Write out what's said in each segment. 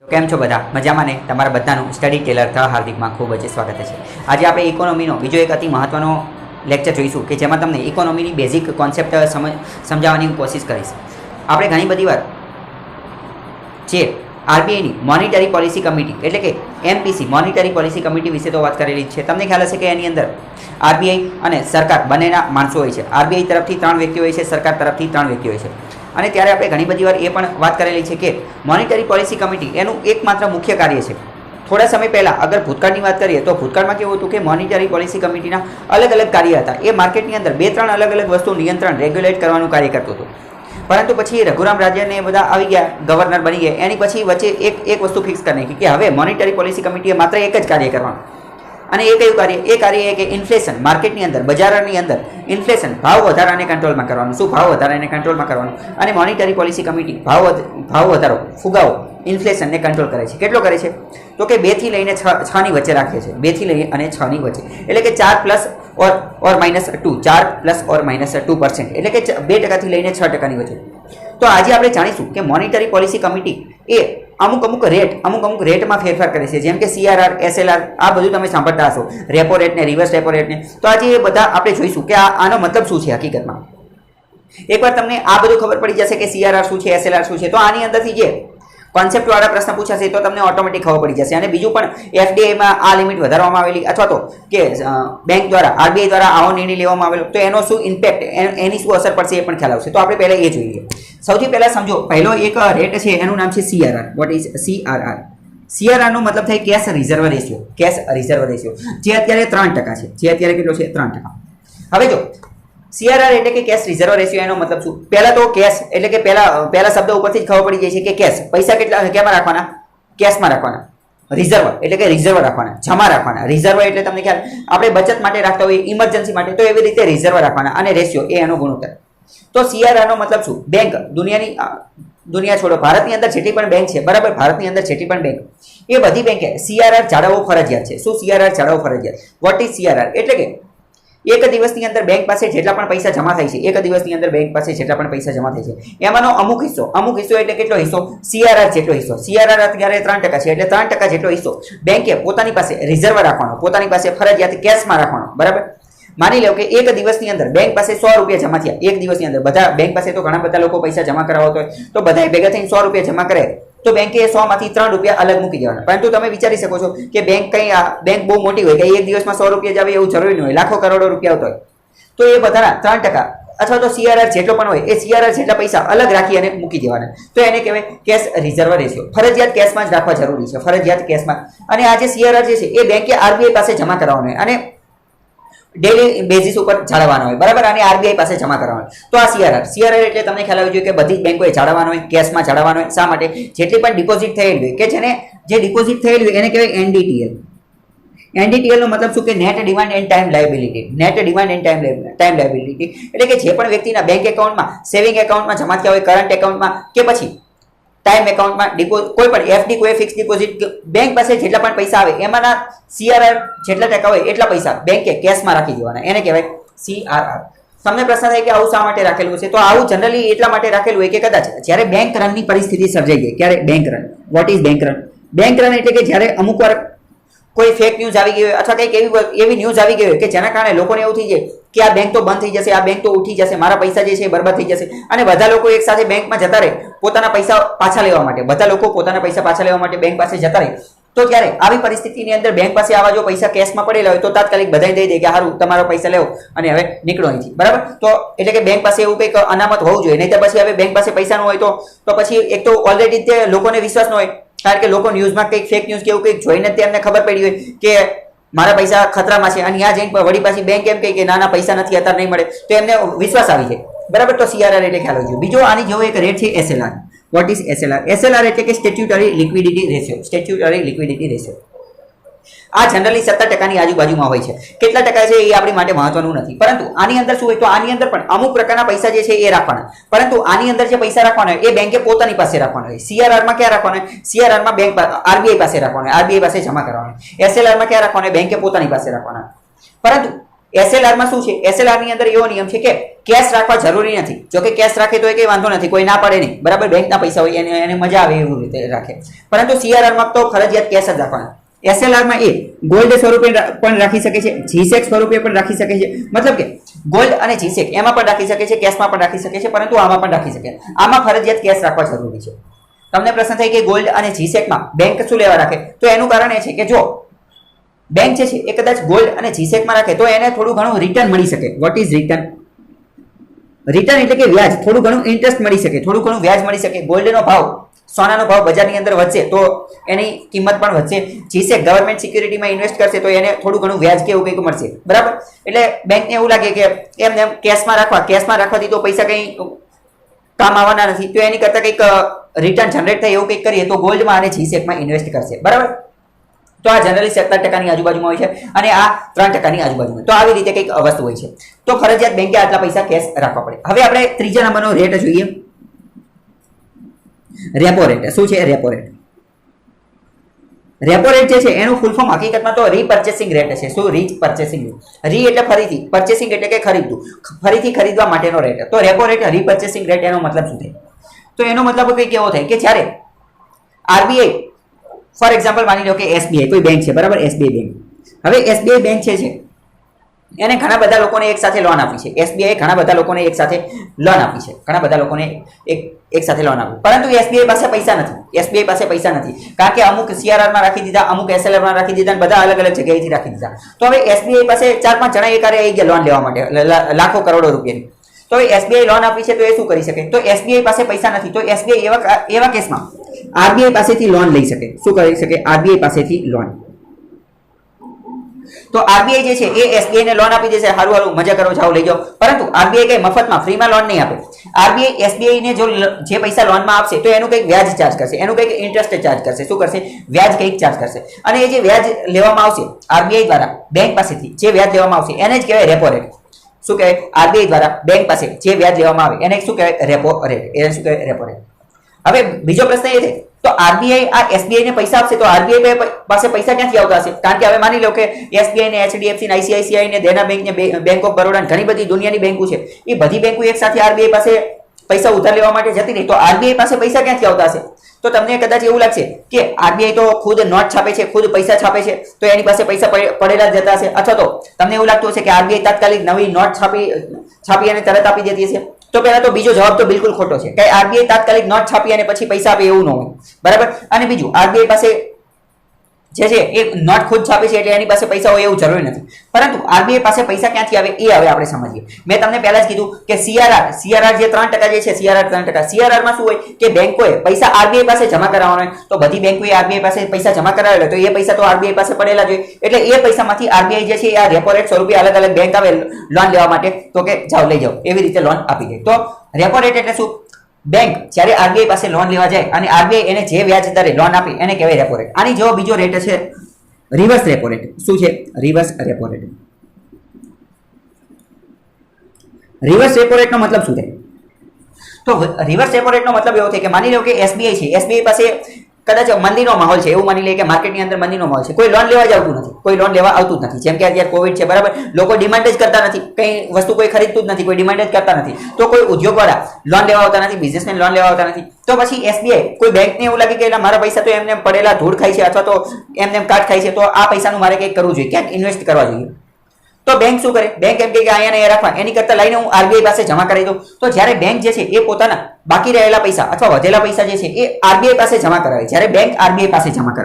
કેમ છો બધા મજામાં ને તમારા બધાનું સ્ટડી ટેલર ધ હાર્દિકમાં ખૂબ જ સ્વાગત છે। આજે આપણે ઇકોનોમીનો બીજો એક અતિ મહત્ત્વનો લેક્ચર જોઈશું કે જેમાં તમને ઇકોનોમીની બેઝિક કોન્સેપ્ટ સમજાવવાની કોશિશ કરીશ। આપણે ઘણી બધી વાર જે આરબીઆઈની મોનિટરી પોલિસી કમિટી એટલે કે એમપીસી મોનિટરી પોલિસી કમિટી વિશે તો વાત કરેલી છે। તમને ખ્યાલ હશે કે એની અંદર આરબીઆઈ અને સરકાર બંનેના માણસો હોય છે। આરબીઆઈ તરફથી 3 વ્યક્તિઓ હોય છે, સરકાર તરફથી 3 વ્યક્તિઓ હોય છે। અને ત્યારે આપણે ઘણી બધી વાર એ પણ વાત કરેલી છે કે મોનિટરી પોલિસી કમિટી એનું એકમાત્ર મુખ્ય કાર્ય છે। થોડા સમય પહેલાં અગર ભૂતકાળની વાત કરીએ તો ભૂતકાળમાં કેવું હતું કે મોનિટરી પોલિસી કમિટીના અલગ અલગ કાર્ય હતા। એ માર્કેટની અંદર 2-3 અલગ અલગ વસ્તુ નિયંત્રણ રેગ્યુલેટ કરવાનું કાર્ય કરતું હતું। પરંતુ પછી રઘુરામ રાજ્યને એ બધા આવી ગયા, ગવર્નર બની ગયા। એની પછી વચ્ચે એક વસ્તુ ફિક્સ કરી નાખી કે હવે મોનિટરી પોલિસી કમિટીએ માત્ર એક જ કાર્ય કરવાનું। અને એ કયું કાર્ય? એ કાર્ય એ કે ઇન્ફ્લેશન માર્કેટની અંદર, બજારની અંદર ઇન્ફ્લેશન ભાવ વધારાને કંટ્રોલમાં કરવાનું। શું? ભાવ વધારાને કંટ્રોલમાં કરવાનું। અને મોનિટરી પોલિસી કમિટી ભાવ વધારો, ફુગાવો, ઇન્ફ્લેશનને કંટ્રોલ કરે છે। કેટલો કરે છે? તો કે 2 થી લઈને 6 ની વચ્ચે રાખે છે। 2 થી લઈને અને 6 ની વચ્ચે એટલે કે 4 plus or minus 2, 4 plus or minus 2% એટલે કે 2% થી લઈને 6% ની વચ્ચે। તો આજે આપણે જાણીશું કે મોનિટરી પોલિસી કમિટી એ અમુક રેટમાં ફેરફાર કરે છે, જેમ કે CRR, SLR આ બધું તમે સાંભળતા હશો, રેપો રેટ ને રિવર્સ રેપો રેટ ને। તો આજે એ બધા આપણે જોઈશું કે આનો મતલબ શું છે હકીકતમાં। એકવાર તમને આ બધું ખબર પડી જશે કે CRR શું છે, SLR શું છે, તો આની અંદરથી જે કોન્સેપ્ટ વાળા પ્રશ્ન પૂછાશે તો તમને ઓટોમેટિક ખબર પડી જશે। અને બીજું પણ FDIમાં આ લિમિટ વધારવામાં આવેલી અથવા તો કે બેંક દ્વારા આરબીઆઈ દ્વારા આવો નિર્ણય લેવામાં આવેલો તો એનો શું ઇમ્પેક્ટ, એની શું અસર પડશે એ પણ ખ્યાલ આવશે। તો આપણે પહેલાં એ જોઈએ। સૌથી પહેલાં સમજો, પહેલો એક રેટ છે એનું નામ છે CRR। What is CRR? CRR નો મતલબ થાય cache reserve ratio. Cache reserve ratio જે અત્યારે 3% છે। જે અત્યારે કેટલો છે? 3%। હવે જો CRR એટલે કે કેશ રિઝર્વ રેશિયો, એનો મતલબ શું? પહેલા તો કેશ એટલે કે પહેલા શબ્દ ઉપરથી જ ખબર પડી જાય છે કે કેશ પૈસા કેટલા કેમાં રાખવાના? કેશમાં રાખવાના। રિઝર્વ એટલે કે રિઝર્વ રાખવાના, જમા રાખવાના। રિઝર્વ એટલે તમને ખ્યાલ, આપણે બચત માટે રાખતા હોઈએ, ઇમરજન્સી માટે, તો એવી રીતે રિઝર્વ રાખવાના। અને રેશિયો એ એનો ગુણોત્તર। તો CRR નો મતલબ શું? બેંક દુનિયા છોડો, ભારતની અંદર જેટલી પણ બેંક છે, બરાબર, ભારતની અંદર જેટલી પણ બેંક, એ બધી બેંકે CRR જાળવવો ફરજિયાત છે। શું? CRR જાળવવો ફરજિયાત। What is CRR? એટલે કે એક દિવસની અંદર બેંક પાસે જેટલા પણ પૈસા જમા થાય છે, એક દિવસની અંદર બેંક પાસે જેટલા પણ પૈસા જમા થાય છે એમાંનો અમુક હિસ્સો એટલે કેટલો હિસ્સો? CRR જેટલો હિસ્સો। CRR અત્યારે 3% છે એટલે 3% જેટલો હિસ્સો બેંકે પોતાની પાસે રિઝર્વ રાખવાનો, પોતાની પાસે ફરજિયાત કેશમાં રાખવાનો, બરાબર। માની લો કે એક દિવસની અંદર બેંક પાસે 100 રૂપિયા જમા થયા। એક દિવસની અંદર બધા બેંક પાસે તો ઘણા બધા લોકો પૈસા જમા કરાવતા હોય, તો બધાએ ભેગા થઈને 100 રૂપિયા જમા કરે તો બેંકે 100 માંથી 3 રૂપિયા અલગ મૂકી દેવાના। પરંતુ તમે વિચારી શકો છો કે બેંક બહુ મોટી હોય કે એક દિવસમાં 100 રૂપિયા જ આવે એવું જરૂરી નહીં હોય, લાખો કરોડો રૂપિયા આવતા હોય, તો એ બધાના 3% અથવા તો CRR જેટલો પણ હોય એ CRR જેટલા પૈસા અલગ રાખી અને મૂકી દેવાના। તો એને કહેવાય કેશ રિઝર્વ રેશિયો। ફરજિયાત કેશમાં જ રાખવા જરૂરી છે, ફરજિયાત કેશમાં। અને આ જે CRR જે છે એ બેંકે આરબીઆઈ પાસે જમા કરાવવાનો હોય અને ડેલી બેઝિસ ઉપર જાળવવાનો હોય, બરાબર, અને આરબીઆઈ પાસે જમા કરવાનો હોય। તો આ CRR એટલે તમને ખ્યાલ આવી જોઈએ કે બધી જ બેંકોએ જાળવવાનો હોય, કેશમાં જાળવવાનો હોય। શા માટે? જેટલી પણ ડિપોઝિટ થયેલી હોય કે જે ડિપોઝિટ થયેલી હોય એને કહેવાય NDTL। NDTL નો મતલબ શું? કે net demand end time liability. Net demand end time liability એટલે કે જે પણ વ્યક્તિના બેંક એકાઉન્ટમાં, સેવિંગ એકાઉન્ટમાં જમા થયા હોય, કરંટ એકાઉન્ટમાં કે પછી ટાઈમ એકાઉન્ટમાં, કોઈ પણ FD, કોઈ ફિક્સ ડિપોઝિટ, બેંક પાસે જેટલા પણ પૈસા આવે એમાંના CRR જેટલા ટકા હોય એટલા પૈસા બેંકે કેશમાં રાખી દેવાના, એને કહેવાય CRR। તમને પ્રશ્ન થાય કે આવું શા માટે રાખેલું છે? તો આવું જનરલી એટલા માટે રાખેલું હોય કે કદાચ જ્યારે બેંક રનની પરિસ્થિતિ સર્જાઈ ગઈ, ક્યારે bank run? What is bank run? Bank run એટલે કે જ્યારે અમુક વાર કોઈ ફેક ન્યૂઝ આવી ગઈ હોય અથવા કંઈક એવી ન્યૂઝ આવી ગઈ હોય કે જેના કારણે લોકોને એવું થઈ જાય કે આ બેંક તો બંધ થઈ જશે, આ બેંક તો ઉઠી જશે, મારા પૈસા જે છે એ બરબાદ થઈ જશે, અને બધા લોકો એક સાથે બેંકમાં જતા રહે પોતાના પૈસા પાછા લેવા માટે, બધા લોકો પોતાના પૈસા પાછા લેવા માટે બેંક પાસે જતા રહે। તો ત્યારે આવી પરિસ્થિતિની અંદર બેંક પાસે આવા જો પૈસા કેશમાં પડેલા હોય તો તાત્કાલિક બધાને દઈ દે કે સારું તમારો પૈસા લેવો અને હવે નીકળો અહીંથી, બરાબર। તો એટલે કે બેંક પાસે એવું કંઈક અનામત હોવું જોઈએ, નહીં તો પછી હવે બેંક પાસે પૈસા ન હોય તો પછી એક તો ઓલરેડી તે લોકોને વિશ્વાસ ન હોય, કારણ કે લોકો ન્યૂઝમાં કંઈક ફેક ન્યૂઝ કે એવું કંઈક જોઈને તેમને ખબર પડી હોય કે મારા પૈસા ખતરામાં છે, અને ત્યાં જઈને વળી પાછી બેંક એમ કહે કે ના પૈસા નથી, અત્યારે નહીં મળે, તો એમને વિશ્વાસ આવી જાય, બરાબર। તો CRR એટલે ખ્યાલ આવજો। બીજો આની જેવો એક રેટ છે SLR। What is SLR? SLR એટલે કે statutory liquidity ratio. Statutory liquidity ratio આ જનરલી 17% ની આજુબાજુમાં હોય છે। કેટલા ટકા છે એ આપણી માટે મહત્વનું નથી, પરંતુ આની અંદર શું હોય? તો આની અંદર પણ અમુક પ્રકારના પૈસા જે છે એ રાખવાના, પરંતુ આની અંદર જે પૈસા રાખવાના હોય એ બેંકે પોતાની પાસે રાખવાના હોય। CRR માં ક્યાં રાખવાના હોય? CRR માં બેંક આરબીઆઈ પાસે રાખવાના હોય, આરબીઆઈ પાસે જમા કરવાના હોય। SLR માં ક્યાં રાખવાના હોય? બેંકે પોતાની પાસે રાખવાના હોય। પરંતુ SLR માં શું છે? SLR ની અંદર એવો નિયમ છે કે કેશ રાખવા જરૂરી નથી. જો કે કેશ રાખે તો એ કઈ વાંધો નથી, કોઈ ના પડે નહીં, બરાબર, બેંકના પૈસા હોય એને મજા આવે એવું રીતે રાખે. પરંતુ CRR માં તો ફરજિયાત કેશ જ રાખવાના. SLR માં એ ગોલ્ડ સ્વરૂપે પણ રાખી શકે છે, જીસેક સ્વરૂપે પણ રાખી શકે છે. મતલબ કે ગોલ્ડ અને જીસેક એમાં પણ રાખી શકે છે, કેશમાં પણ રાખી શકે છે, પરંતુ આમાં પણ રાખી શકે. આમાં ફરજિયાત કેશ રાખવા જરૂરી છે. તમને પ્રશ્ન થાય કે ગોલ્ડ અને જીસેકમાં બેંક શું લેવા રાખે? તો એનું કારણ એ છે કે જો બેંક જે છે એ કદાચ ગોલ્ડ અને જીસેકમાં રાખે તો એને થોડું ઘણું રિટર્ન મળી શકે. What is return? રિટર્ન એટલે કે વ્યાજ, થોડું ઘણું ઇન્ટરેસ્ટ મળી શકે, થોડું ઘણું વ્યાજ મળી શકે. ગોલ્ડનો ભાવ, સોનાનો ભાવ બજારની અંદર વધશે તો એની કિંમત પણ વધશે. જીસેક ગવર્મેન્ટ સિક્યુરિટીમાં ઇન્વેસ્ટ કરશે તો એને થોડું ઘણું વ્યાજ કે એવું કંઈક મળશે, બરાબર. એટલે બેંકને એવું લાગે કે એમને કેશમાં રાખવાથી તો પૈસા કંઈ કામ આવવાના નથી, તો એની કરતાં કંઈક રિટર્ન જનરેટ થાય એવું કંઈક કરીએ તો ગોલ્ડમાં અને જીસેકમાં ઇન્વેસ્ટ કરશે, બરાબર. તો આ જનરલી 17% આજુબાજુમાં હોય છે અને આ 3% આજુબાજુમાં. તો આવી રીતે કંઈક વસ્તુ હોય છે. તો ફરજિયાત બેંકે આટલા પૈસા કેશ રાખવા પડે. હવે આપણે ત્રીજા નંબરનો રેટ જોઈએ, રેપો રેટ. શું છે રેપો રેટ? રેપો રેટ જે છે એનું ફૂલ ફોર્મ હકીકતમાં તો રીપર્ચેસિંગ રેટ છે. શું? રીપર્ચેસિંગ. રી એટલે ફરીથી, પરચેસિંગ એટલે કે ખરીદવું, ફરીથી ખરીદવા માટેનો રેટ. તો રેપો રેટ, રીપર્ચેસિંગ રેટ, એનો મતલબ શું થાય? તો એનો મતલબ કંઈક એવો થાય કે જ્યારે RBI ફોર એક્ઝામ્પલ માની લો કે SBI કોઈ બેંક છે, બરાબર, SBI બેંક. હવે SBI બેંક છે એને ઘણા બધા લોકોને એક સાથે લોન આપી છે. SBI ઘણા બધા લોકોને એક સાથે લોન આપી છે, ઘણા બધા લોકોને એક સાથે લોન આપી. પરંતુ SBI પાસે પૈસા નથી. SBI પાસે પૈસા નથી કારણ કે અમુક CRR માં રાખી દીધા, અમુક SLR માં રાખી દીધા, બધા અલગ અલગ જગ્યાએથી રાખી દીધા. તો હવે SBI પાસે 4-5 જણા એકારે આવી ગયા લોન લેવા માટે, લાખો કરોડો રૂપિયાની. તો SBI લોન આપી છે તો એ શું કરી શકે? તો SBI પાસે પૈસા નથી, તો SBI એવા કેસમાં RBI પાસેથી લોન લઈ શકે. શું કરી શકે? RBI પાસેથી લોન. તો RBI જે છે એ SBI ને લોન આપી દેશે, હારું મજા કરો, જાઓ લઈ જાઓ. પરંતુ RBI કઈ મફતમાં, ફ્રીમાં લોન નહીં આપે. RBI SBI ને જે પૈસા લોનમાં આપશે તો એનું કંઈક વ્યાજ ચાર્જ કરશે, એનું કંઈક ઇન્ટરેસ્ટ ચાર્જ કરશે. શું કરશે? વ્યાજ કંઈક ચાર્જ કરશે. અને એ જે વ્યાજ લેવામાં આવશે RBI દ્વારા બેંક પાસેથી, જે વ્યાજ લેવામાં આવશે એને જ કહેવાય રેપો રેટ. શું કહેવાય? RBI દ્વારા બેંક પાસે જે વ્યાજ લેવામાં આવે એને શું કહેવાય? Repo rate. એને શું કહેવાય? Repo rate. હવે બીજો પ્રશ્ન એ છે તો RBI આ SBI ને પૈસા આપશે તો RBI પાસે પૈસા ક્યાંથી આવતા હશે? કારણ કે હવે માની લો કે SBI ને HDFC ને ICICI ને દેના બેંક ને બેંક ઓફ બરોડા ઘણી બધી દુનિયાની બેંકો છે, એ બધી બેંકો એક સાથે RBI પાસે પૈસા ઉધાર લેવા માટે જતી રહી, તો RBI પાસે પૈસા ક્યાંથી આવતા હશે? તો તમને કદાચ એવું લાગશે કે RBI તો ખુદ નોટ છાપે છે, ખુદ પૈસા છાપે છે, તો એની પાસે પૈસા પડેલા જતા હશે. અથવા તો તમને એવું લાગતું હશે કે RBI તાત્કાલિક નવી નોટ છાપી અને તરત આપી દેતી હશે. તો પહેલા તો બીજો જવાબ તો બિલકુલ ખોટો છે કે RBI તાત્કાલિક નોટ છાપી અને પછી પૈસા આપે એવું ન હોય, બરાબર. અને બીજું, RBI પાસે જે છે એ નોટ ખુદ છાપે છે એટલે એની પાસે પૈસા હોય એવું જરૂરી નથી. પરંતુ RBI પાસે પૈસા ક્યાંથી આવે એ હવે આપણે સમજીએ. મેં તમને પહેલા જ કીધું કે CRR જે 3% જે છે, CRR 3%. CRR માં શું હોય કે બેંકોએ પૈસા RBI પાસે જમા કરાવવાના હોય, તો બધી બેંકોએ RBI પાસે પૈસા જમા કરાવેલા, તો એ પૈસા તો RBI પાસે પડેલા જ હોય. એટલે એ પૈસામાંથી RBI જે છે આ રેપો રેટ સ્વરૂપે અલગ અલગ બેંક આવે લોન લેવા માટે, તો કે જાઓ લઈ જાઓ, એવી રીતે લોન આપી દે. તો રેપો રેટ એટલે શું? બેંક જ્યારે RBI પાસે લોન લેવા જાય અને RBI એને જે વ્યાજ દરે લોન આપે એને કહેવાય રેપો રેટ. આની જેવો બીજો રેટ છે રિવર્સ રેપો રેટ. શું છે? Reverse repo rate. Reverse repo રેટનો મતલબ શું થાય? તો રિવર્સ રેપો રેટનો મતલબ એવો થાય કે માની લો કે SBI છે, SBI પાસે કદાચ મંદીનો માહોલ છે, એવું માની લે કે માર્કેટની અંદર મંદીનો માહોલ છે, કોઈ લોન લેવા જ આવતું નથી, કોઈ લોન લેવા આવતું જ નથી. જેમ કે અત્યારે કોવિડ છે, બરાબર, લોકો ડિમાન્ડ જ કરતા નથી, કઈ વસ્તુ કોઈ ખરીદતું જ નથી, કોઈ ડિમાન્ડ જ કરતા નથી, તો કોઈ ઉદ્યોગવાળા લોન લેવા આવતા નથી, બિઝનેસમેન લોન લેવા આવતા નથી. તો પછી SBI કોઈ બેંકને એવું લાગે કે મારા પૈસા તો એમને પડેલા ધૂળ ખાય છે અથવા તો એમને કાટ ખાય છે, તો આ પૈસાનું મારે કંઈક કરવું જોઈએ, ક્યાંક ઇન્વેસ્ટ કરવા જોઈએ. તો બેંક શું કરે? બેંક એમ કે અહીંયા ને રાખવા, એની કરતા લઈને હું RBI પાસે જમા કરાવી દઉં. તો જ્યારે બેંક જે છે એ પોતાના બાકી રહેલા પૈસા અથવા વધેલા પૈસા જે છે એ RBI પાસે જમા કરાવે. જ્યારે બેંક RBI પાસે જમા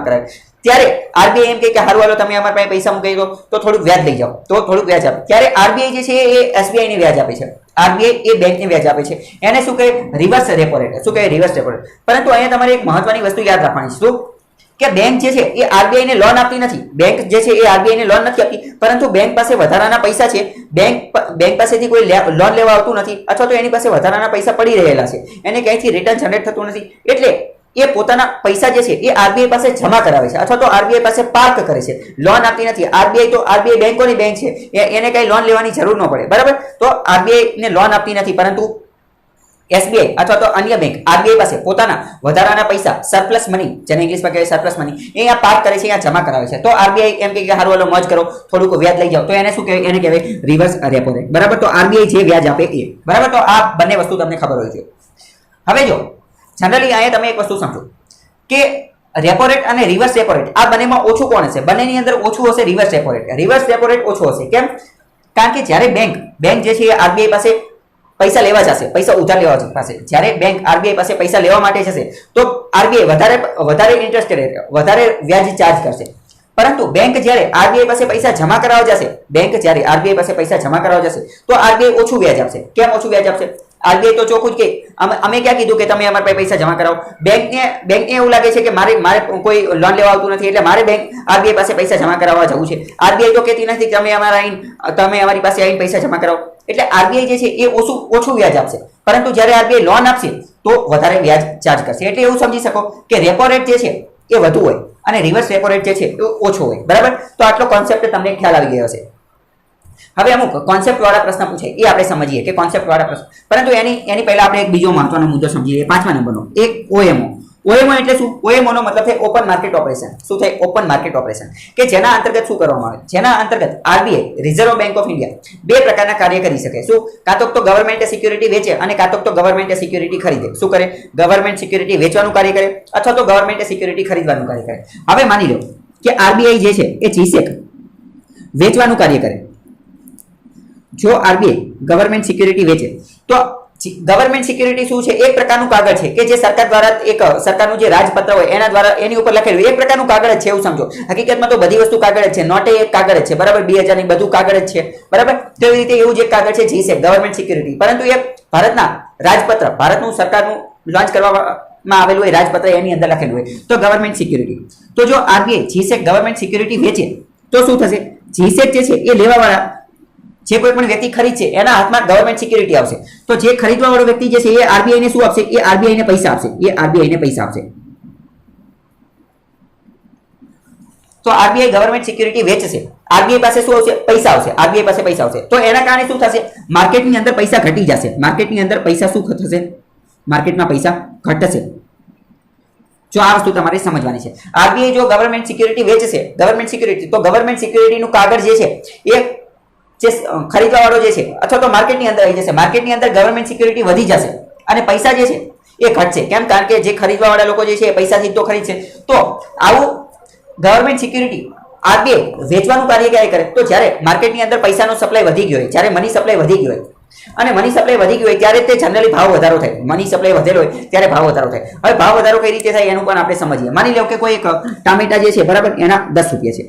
કરાવે, ત્યારે RBI એમ કે હારું હાલો તમે અમારા પાસે પૈસા મૂકી દો, તો થોડુંક વ્યાજ લઈ જાઓ, તો થોડુંક વ્યાજ આપે. ત્યારે RBI જે છે એ SBI ને વ્યાજ આપે છે, RBI એ બેંકને વ્યાજ આપે છે. એને શું કહે? Reverse repo rate. શું કહે? Reverse repo rate. પરંતુ અહીંયા તમારે એક મહત્વની વસ્તુ યાદ રાખવાની છે, શું કે બેંક જે છે એ RBI ને લોન આપતી નથી. બેંક જે છે એ RBI ને લોન નથી આપતી, પરંતુ બેંક પાસે વધારાના પૈસા છે, બેંક પાસેથી કોઈ લોન લેવા આવતું નથી, અથવા તો એની પાસે વધારાના પૈસા પડી રહેલા છે, એને ક્યાંયથી રિટર્ન જનરેટ થતું નથી, એટલે એ પોતાના પૈસા જે છે એ RBI પાસે જમા કરાવે છે અથવા તો RBI પાસે પાર્ક કરે છે, લોન આપતી નથી. RBI બેંકોની બેંક છે, એને કઈ લોન લેવાની જરૂર ન પડે, બરાબર. તો RBI ને લોન આપતી નથી, પરંતુ એસબીઆઈ અથવા તો અન્ય બેંક આરબીઆઈ પાસે પોતાના વધારાના પૈસા સરપ્લસ મની, જેને ઇંગ્લિશમાં કહેવાય સરપ્લસ મની, એ અહીંયા પાર્ક કરે છે, અહીંયા જમા કરાવે છે. તો આરબીઆઈ એમ કે હારું હાલો મોજ કરો, થોડુંક વ્યાજ લઈ જાઓ, તો એને શું કહેવાય? એને કહેવાય રિવર્સ રેપો રેટ. બરાબર. તો આરબીઆઈ જે વ્યાજ આપે એ. બરાબર. તો આ બંને વસ્તુ તમને ખબર હોય છે. હવે જો જનરલી અહીંયા તમે એક વસ્તુ સમજો કે રેપો રેટ અને રિવર્સ રેપો રેટ આ બંનેમાં ઓછું કોણ હશે? બંનેની અંદર ઓછું હશે reverse repo rate. Reverse repo rate ઓછો હશે. કેમ? કારણ કે જ્યારે બેંક જે છે આરબીઆઈ પાસે પૈસા લેવા જશે, પૈસા ઉધાર લેવા પાસે, જ્યારે બેંક આરબીઆઈ પાસે પૈસા લેવા માટે જશે તો આરબીઆઈ વધારે ઇન્ટરેસ્ટ રેટ, વધારે વ્યાજ ચાર્જ કરશે. પરંતુ બેંક જ્યારે આરબીઆઈ પાસે પૈસા જમા કરાવવા જશે, જ્યારે આરબીઆઈ પાસે પૈસા જમા કરાવવા જશે તો આરબીઆઈ ઓછું વ્યાજ આપશે. કેમ ઓછું વ્યાજ આપશે? આરબીઆઈ તો ચોખ્ખું જ કે અમે ક્યાં કીધું કે તમે અમારા પાસે પૈસા જમા કરાવો. બેંકને એવું લાગે છે કે મારે કોઈ લોન લેવા આવતું નથી, એટલે મારે આરબીઆઈ પાસે પૈસા જમા કરાવવા જવું છે. આરબીઆઈ તો કહેતી નથી કે તમે અમારી પાસે આવીને પૈસા જમા કરાવો. એટલે આરબીઆઈ જે છે એ ઓછું વ્યાજ આપશે. પરંતુ જ્યારે આરબીઆઈ લોન આપશે તો વધારે વ્યાજ ચાર્જ કરશે. એટલે એવું સમજી શકો કે રેપો રેટ જે છે એ વધુ હોય અને રિવર્સ રેપો રેટ જે છે એ ઓછો હોય. બરાબર. તો આટલો કોન્સેપ્ટ તમને ખ્યાલ આવી ગયો હશે. હવે અમુક કોન્સેપ્ટ વાળા પ્રશ્ન પૂછે એ આપણે સમજીએ કે કોન્સેપ્ટ વાળા પ્રશ્ન, પરંતુ એની પહેલા આપણે એક બીજો મહત્વનો મુદ્દો સમજીએ. 5મા નંબરનો એક ઓએમઓ. ઓએમઓ એટલે શું? ઓએમઓ નો મતલબ થાય ઓપન માર્કેટ ઓપરેશન. શું થાય? Open market operation. કે જેના અંતર્ગત શું કરવામાં આવે? જેના અંતર્ગત RBI, reserve bank of India બે પ્રકારના કાર્ય કરી શકે. શું? કાં તો ગવર્મેન્ટ સિક્યુરિટી વેચે અને કાં તો ગવર્મેન્ટ સિક્યુરિટી ખરીદે. શું કરે? ગવર્મેન્ટ સિક્યુરિટી વેચવાનું કાર્ય કરે અથવા તો ગવર્મેન્ટ સિક્યુરિટી ખરીદવાનું કાર્ય કરે. હવે માની લો કે આરબીઆઈ જે છે એ જીસેક વેચવાનું કાર્ય કરે. જો આરબીઆઈ ગવર્મેન્ટ સિક્યુરિટી વેચે તો ગવર્મેન્ટ સિક્યુરિટી શું છે? એક પ્રકારનું કાગળ છે કે જે સરકાર દ્વારા, એક સરકારનું જે રાજપત્ર હોય એના દ્વારા એની ઉપર લખેલું એક પ્રકારનું કાગળ જ છે એવું સમજો. હકીકતમાં તો બધી વસ્તુ કાગળ જ છે, નોટે એક કાગળ જ છે. બરાબર. 2000 ની બધું કાગળ જ છે. બરાબર. તો એવી રીતે એવું જ એક કાગળ છે જીસેક ગવર્મેન્ટ સિક્યુરિટી, પરંતુ એ ભારતના રાજપત્ર, ભારતનું સરકારનું લોન્ચ કરવામાં આવેલું હોય રાજપત્ર, એની અંદર લખેલું હોય તો ગવર્મેન્ટ સિક્યુરિટી. તો જો આરબીઆઈ જીસેક ગવર્મેન્ટ સિક્યુરિટી વેચે તો શું થશે? જીસેક જે છે એ લેવાવાળા જે કોઈ પણ વ્યક્તિ ખરીદશે એના હાથમાં ગવર્મેન્ટ સિક્યુરિટી આવશે. તો જે ખરીદવા વાળો વ્યક્તિ જે છે એ આરબીઆઈ ને શું આપશે? એ આરબીઆઈ ને પૈસા આપશે. તો આરબીઆઈ ગવર્મેન્ટ સિક્યુરિટી વેચશે, આરબીઆઈ પાસે શું આવશે? પૈસા આવશે. આરબીઆઈ પાસે પૈસા આવશે. તો એના કારણે શું થશે? માર્કેટની અંદર પૈસા ઘટી જશે. માર્કેટની અંદર પૈસા શું થશે? માર્કેટમાં પૈસા ઘટશે. જો આ વસ્તુ તમારે સમજવાની છે. આરબીઆઈ જો ગવર્મેન્ટ સિક્યુરિટી વેચશે, ગવર્મેન્ટ સિક્યુરિટી, તો ગવર્મેન્ટ સિક્યુરિટીનું કાગળ જે છે એ જે ખરીદવા વાળો જે છે અથવા તો માર્કેટની અંદર આવી જશે. માર્કેટની અંદર ગવર્મેન્ટ સિક્યુરિટી વધી જશે અને પૈસા જે છે એ ઘટશે. કેમ? કારણ કે જે ખરીદવા વાળા લોકો જે છે એ પૈસાથી તો ખરીદશે. તો આવું ગવર્મેન્ટ સિક્યુરિટી આરબીઆઈ વેચવાનું કાર્ય ક્યારે કરે? તો જ્યારે માર્કેટની અંદર પૈસાનો સપ્લાય વધી ગયો હોય, જ્યારે મની સપ્લાય વધી ગયો હોય અને મની સપ્લાય વધી ગયો હોય ત્યારે તે જનરલી ભાવ વધારો થાય. મની સપ્લાય વધેલો હોય ત્યારે ભાવ વધારો થાય. હવે ભાવ વધારો કઈ રીતે થાય એનું પણ આપણે સમજીએ. માની લો કે કોઈ એક ટામેટા જે છે બરાબર એના 10 રૂપિયા છે,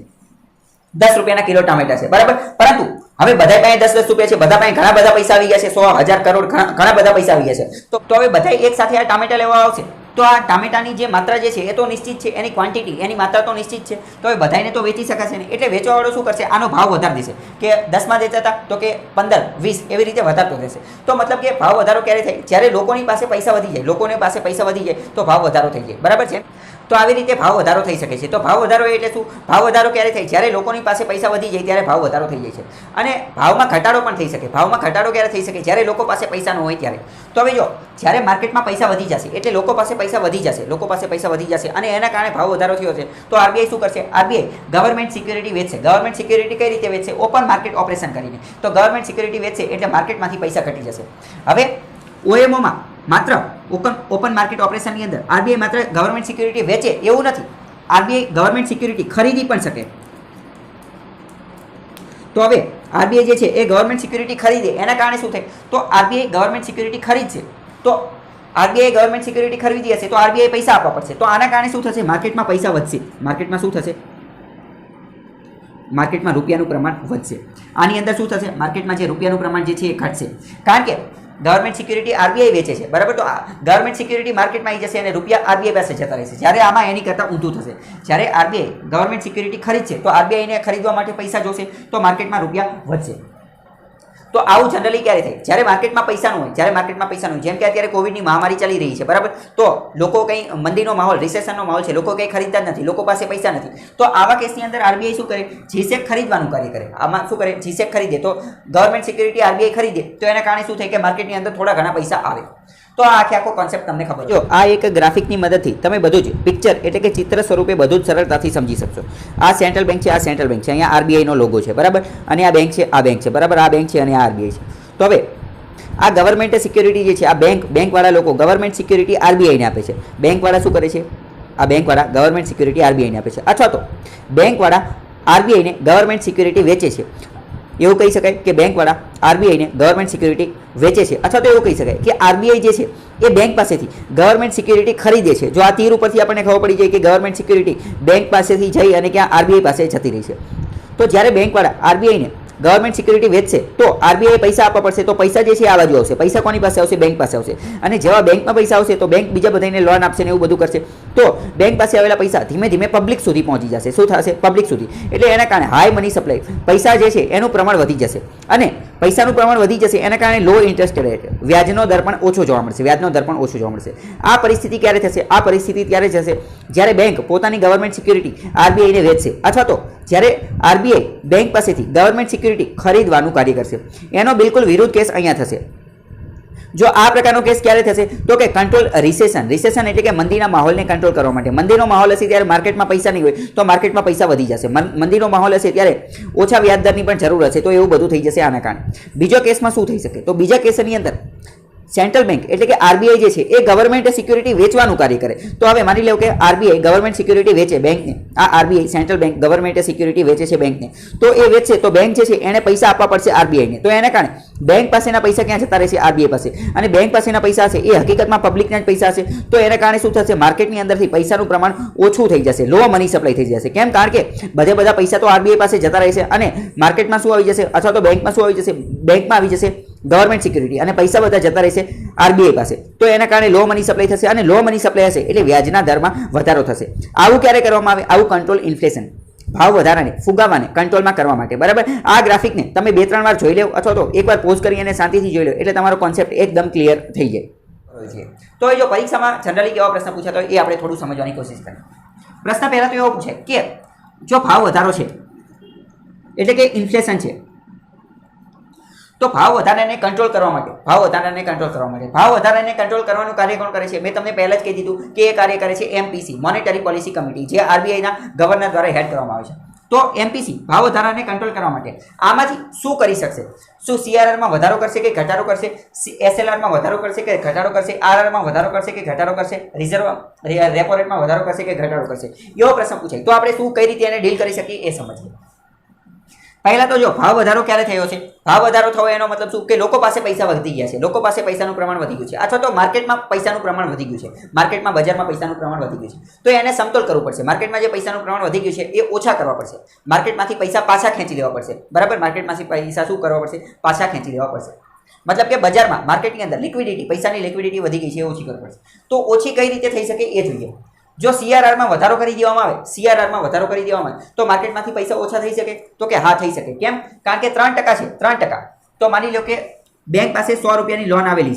10 રૂપિયાના કિલો ટામેટા છે. બરાબર. પરંતુ હવે બધા પાસે 10 રૂપિયા છે, બધા પાસે ઘણા બધા પૈસા આવી ગયા છે, 100, 1000, કરોડ, ઘણા બધા પૈસા આવી ગયા છે. તો હવે બધા એક સાથે આ ટામેટા લેવા આવશે તો આ ટામેટાની જે માત્રા જે છે એ તો નિશ્ચિત છે, એની ક્વોન્ટિટી, એની માત્રા તો નિશ્ચિત છે. તો હવે બધાને તો વેચી શકાશે નહીં. એટલે વેચવાવાળો શું કરશે? આનો ભાવ વધારી દેશે. કે 10માં દેતા હતા તો કે 15, 20 એવી રીતે વધારતો રહેશે. તો મતલબ કે ભાવ વધારો ક્યારે થાય? જ્યારે લોકોની પાસે પૈસા વધી જાય. લોકોની પાસે પૈસા વધી જાય તો ભાવ વધારો થઈ જાય. બરાબર છે. તો આવી રીતે ભાવ વધારો થઈ શકે છે. તો ભાવ વધારો એટલે શું? ભાવ વધારો ક્યારે થાય? જ્યારે લોકોની પાસે પૈસા વધી જાય ત્યારે ભાવ વધારો થઈ જાય છે. અને ભાવમાં ઘટાડો પણ થઈ શકે. ભાવમાં ઘટાડો ક્યારે થઈ શકે? જ્યારે લોકો પાસે પૈસા ન હોય ત્યારે. તો હવે જો જ્યારે માર્કેટમાં પૈસા વધી જશે એટલે લોકો પાસે પૈસા વધી જશે, લોકો પાસે પૈસા વધી જશે અને એના કારણે ભાવ વધારો થયો છે. તો આરબીઆઈ શું કરશે? આરબીઆઈ ગવર્મેન્ટ સિક્યુરિટી વેચશે. ગવર્મેન્ટ સિક્યુરિટી કઈ રીતે વેચશે? ઓપન માર્કેટ ઓપરેશન કરીને. તો ગવર્મેન્ટ સિક્યુરિટી વેચશે એટલે માર્કેટમાંથી પૈસા ઘટી જશે. હવે ઓએમઓમાં માત્ર ઓપન માર્કેટ ઓપરેશનની અંદર આરબીઆઈ માત્ર ગવર્મેન્ટ સિક્યુરિટી વેચે એવું નથી. આરબીઆઈ ગવર્મેન્ટ સિક્યુરિટી ખરીદી પણ શકે. તો હવે આરબીઆઈ જે છે એ ગવર્મેન્ટ સિક્યુરિટી ખરીદે એના કારણે શું થાય? તો આરબીઆઈ ગવર્મેન્ટ સિક્યુરિટી ખરીદશે. તો આરબીઆઈ ગવર્મેન્ટ સિક્યુરિટી ખરીદી હશે તો આરબીઆઈ પૈસા આપવા પડશે. તો આના કારણે શું થશે? માર્કેટમાં પૈસા વધશે. માર્કેટમાં શું થશે? માર્કેટમાં રૂપિયાનું પ્રમાણ વધશે. આની અંદર શું થશે? માર્કેટમાં જે રૂપિયાનું પ્રમાણ જે છે એ ઘટશે. કારણ કે ગવર્મેન્ટ સિક્યુરિટી આરબીઆઈ વેચે છે. બરાબર. તો ગવર્મેન્ટ સિક્યુરિટી માર્કેટમાં આવી જશે અને રૂપિયા આરબીઆઈ પાસે જતા રહેશે. જ્યારે આમાં એની કરતાં ઊંધું થશે. જ્યારે આરબીઆઈ ગવર્મેન્ટ સિક્યુરિટી ખરીદશે તો આરબીઆઈને ખરીદવા માટે પૈસા જોશે તો માર્કેટમાં રૂપિયા વધશે. તો આવું જનરલી ક્યારે થાય? જ્યારે માર્કેટમાં પૈસા ન હોય. જ્યારે માર્કેટમાં પૈસા ન હોય, જેમ કે અત્યારે કોવિડની મહામારી ચાલી રહી છે. બરાબર. તો લોકો કંઈ મંદીનો માહોલ, રિસેશનનો માહોલ છે, લોકો કંઈ ખરીદતા જ નથી, લોકો પાસે પૈસા નથી. તો આવા કેસની અંદર આરબીઆઈ શું કરે? જીસેક ખરીદવાનું કાર્ય કરે. આમાં શું કરે? જીસેક ખરીદે તો ગવર્મેન્ટ સિક્યુરિટી આરબીઆઈ ખરીદે તો એના કારણે શું થાય કે માર્કેટની અંદર થોડા ઘણા પૈસા આવે. તો આ આખો કોન્સેપ્ટ તમને ખબર જો આ એક ગ્રાફિકની મદદથી તમે બધું જ પિક્ચર એટલે કે ચિત્ર સ્વરૂપે બધું જ સરળતાથી સમજી શકશો. આ સેન્ટ્રલ બેંક છે, આ સેન્ટ્રલ બેંક છે, અહીંયા આરબીઆઈનો લોગો છે બરાબર, અને આ બેંક છે, આ બેંક છે બરાબર, આ બેંક છે અને આ આરબીઆઈ છે. તો હવે આ ગવર્મેન્ટ સિક્યુરિટી જે છે, આ બેંકવાળા લોકો ગવર્મેન્ટ સિક્યુરિટી આરબીઆઈને આપે છે. બેંકવાળા શું કરે છે? આ બેંકવાળા ગવર્મેન્ટ સિક્યુરિટી આરબીઆઈને આપે છે, અથવા તો બેંકવાળા આરબીઆઈને ગવર્મેન્ટ સિક્યુરિટી વેચે છે. એવું કહી શકાય કે બેંકવાળા આરબીઆઈને ગવર્મેન્ટ સિક્યુરિટી વેચે છે, અથવા તો એવું કહી શકાય કે આરબીઆઈ જે છે એ બેંક પાસેથી ગવર્મેન્ટ સિક્યુરિટી ખરીદે છે. જો આ તીર ઉપરથી આપણને ખબર પડી જાય કે ગવર્મેન્ટ સિક્યુરિટી બેંક પાસેથી જઈ અને ક્યાં આરબીઆઈ પાસે જતી રહી છે. તો જ્યારે બેંકવાળા આરબીઆઈને ગવર્મેન્ટ સિક્યુરિટી વેચશે તો આરબીઆઈ પૈસા આપવા પડશે. તો પૈસા જે છે આ બાજુ આવશે. પૈસા કોની પાસે આવશે? બેંક પાસે આવશે. અને જેવા બેંકમાં પૈસા આવશે તો બેંક બીજા બધાને લોન આપશે ને એવું બધું કરશે. તો બેંક પાસે આવેલા પૈસા ધીમે ધીમે પબ્લિક સુધી પહોંચી જશે. શું થશે? પબ્લિક સુધી. એટલે એના કારણે હાઈ મની સપ્લાય, પૈસા જે છે એનું પ્રમાણ વધી જશે. અને પૈસાનું પ્રમાણ વધી જશે એના કારણે લો ઇન્ટરેસ્ટ રેટ, વ્યાજનો દર પણ ઓછો જોવા મળશે. વ્યાજનો દર પણ ઓછો જોવા મળશે. આ પરિસ્થિતિ ક્યારે થશે? આ પરિસ્થિતિ ત્યારે થશે જ્યારે બેંક પોતાની ગવર્મેન્ટ સિક્યુરિટી આરબીઆઈને વેચશે, અથવા તો જ્યારે આરબીઆઈ બેંક પાસેથી ગવર્મેન્ટ સિક્યુરિટી ખરીદવાનું કાર્ય કરશે. એનો બિલકુલ વિરુદ્ધ કેસ અહીંયા થશે. જો આ પ્રકારનો કેસ ક્યારે થશે? તો કે કંટ્રોલ રિસેશન એટલે કે મંદીના માહોલને કંટ્રોલ કરવા માટે. મંદીનો માહોલ હશે ત્યારે માર્કેટમાં પૈસા નહીં હોય તો માર્કેટમાં પૈસા વધી જશે. મંદીનો માહોલ હશે ત્યારે ઓછા વ્યાજદરની પણ જરૂર હશે, તો એવું બધું થઈ જશે આના કારણે. બીજો કેસમાં શું થઈ શકે? તો બીજા કેસની અંદર સેન્ટ્રલ બેંક એટલે કે આરબીઆઈ જે છે એ ગવર્મેન્ટ સિક્યુરિટી વેચવાનું કાર્ય કરે. તો હવે માની લો કે આરબીઆઈ ગવર્મેન્ટ સિક્યુરિટી વેચે બેંકને. આ RBI central bank government security વેચે છે બેંકને. તો એ વેચશે તો બેંક જે છે એને પૈસા આપવા પડશે આરબીઆઈને. તો એના કારણે બેંક પાસેના પૈસા ક્યાં જતા રહેશે? આરબીઆઈ પાસે. અને બેંક પાસેના પૈસા હશે એ હકીકતમાં પબ્લિકના જ પૈસા હશે. તો એના કારણે શું થશે? માર્કેટની અંદરથી પૈસાનું પ્રમાણ ઓછું થઈ જશે, લો મની સપ્લાય થઈ જશે. કેમ? કારણ કે બધા પૈસા તો આરબીઆઈ પાસે જતા રહેશે અને માર્કેટમાં શું આવી જશે? અથવા તો બેંકમાં શું આવી જશે? બેંકમાં આવી જશે ગવર્મેન્ટ સિક્યુરિટી, અને પૈસા બધા જતા રહેશે આરબીઆઈ પાસે. તો એના કારણે લો મની સપ્લાય થશે, અને લો મની સપ્લાય હશે એટલે વ્યાજના દરમાં વધારો થશે. આવું ક્યારે કરવામાં આવે? આવું કંટ્રોલ ઇન્ફ્લેશન, ભાવ વધારાને ફુગાવાને કંટ્રોલમાં કરવા માટે. બરાબર, આ ગ્રાફિકને તમે 2-3 વાર જોઈ લેવો, અથવા તો એકવાર પોઝ કરી અને શાંતિથી જોઈ લો, એટલે તમારો કોન્સેપ્ટ એકદમ ક્લિયર થઈ જાય. તો જો પરીક્ષામાં જનરલી કેવા પ્રશ્ન પૂછાતો હોય એ આપણે થોડું સમજવાની કોશિશ કરીએ. પ્રશ્ન પહેલા તો એવો પૂછે કે જો ભાવ વધારો છે એટલે કે ઇન્ફ્લેશન છે, તો ભાવ વધારાને કંટ્રોલ કરવા માટે ભાવ વધારાને કંટ્રોલ કરવાનું કાર્ય કોણ કરે છે? મેં તમને પહેલા જ કહી દીધું કે એ કાર્ય કરે છે એમપીસી, મોનેટરી પોલિસી કમિટી, જે આરબીઆઈના ગવર્નર દ્વારા હેડ કરવામાં આવે છે. તો એમપીસી ભાવ વધારાને કંટ્રોલ કરવા માટે આમાંથી શું કરી શકશે? શું સીઆરઆરમાં વધારો કરશે કે ઘટાડો કરશે? એસએલઆરમાં વધારો કરશે કે ઘટાડો કરશે? આરઆરમાં વધારો કરશે કે ઘટાડો કરશે? રેપો રેટમાં વધારો કરશે કે ઘટાડો કરશે? એવો પ્રશ્ન પૂછાય. તો આપણે શું કઈ રીતે એને ડીલ કરી શકીએ એ સમજીએ. પહેલા તો જો ભાવ વધારો ક્યારે થયો છે? ભાવ વધારો થયો એનો મતલબ શું? કે લોકો પાસે પૈસા વધી ગયા છે, લોકો પાસે પૈસાનું પ્રમાણ વધી ગયું છે, અથવા તો માર્કેટમાં પૈસાનું પ્રમાણ વધી ગયું છે, માર્કેટમાં બજારમાં પૈસાનું પ્રમાણ વધી ગયું છે. તો એને સમતોલ કરવું પડશે. માર્કેટમાં જે પૈસાનું પ્રમાણ વધી ગયું છે એ ઓછા કરવા પડશે. માર્કેટમાંથી પૈસા પાછા ખેંચી લેવા પડશે. બરાબર, માર્કેટમાંથી પૈસા શું કરવા પડશે? પાછા ખેંચી લેવા પડશે. મતલબ કે બજારમાં, માર્કેટની અંદર લિક્વિડિટી, પૈસાની લિક્વિડિટી વધી ગઈ છે, એ ઓછી કરવી પડશે. તો ઓછી કઈ રીતે થઈ શકે એ જોઈએ. જો સીઆરઆરમાં વધારો કરી દેવામાં આવે, તો માર્કેટમાંથી પૈસા ઓછા થઈ શકે? તો કે હા થઈ શકે. કેમ? કારણ કે 3% છે, 3%. તો માની લો કે બેંક પાસે 100 રૂપિયાની લોન આવેલી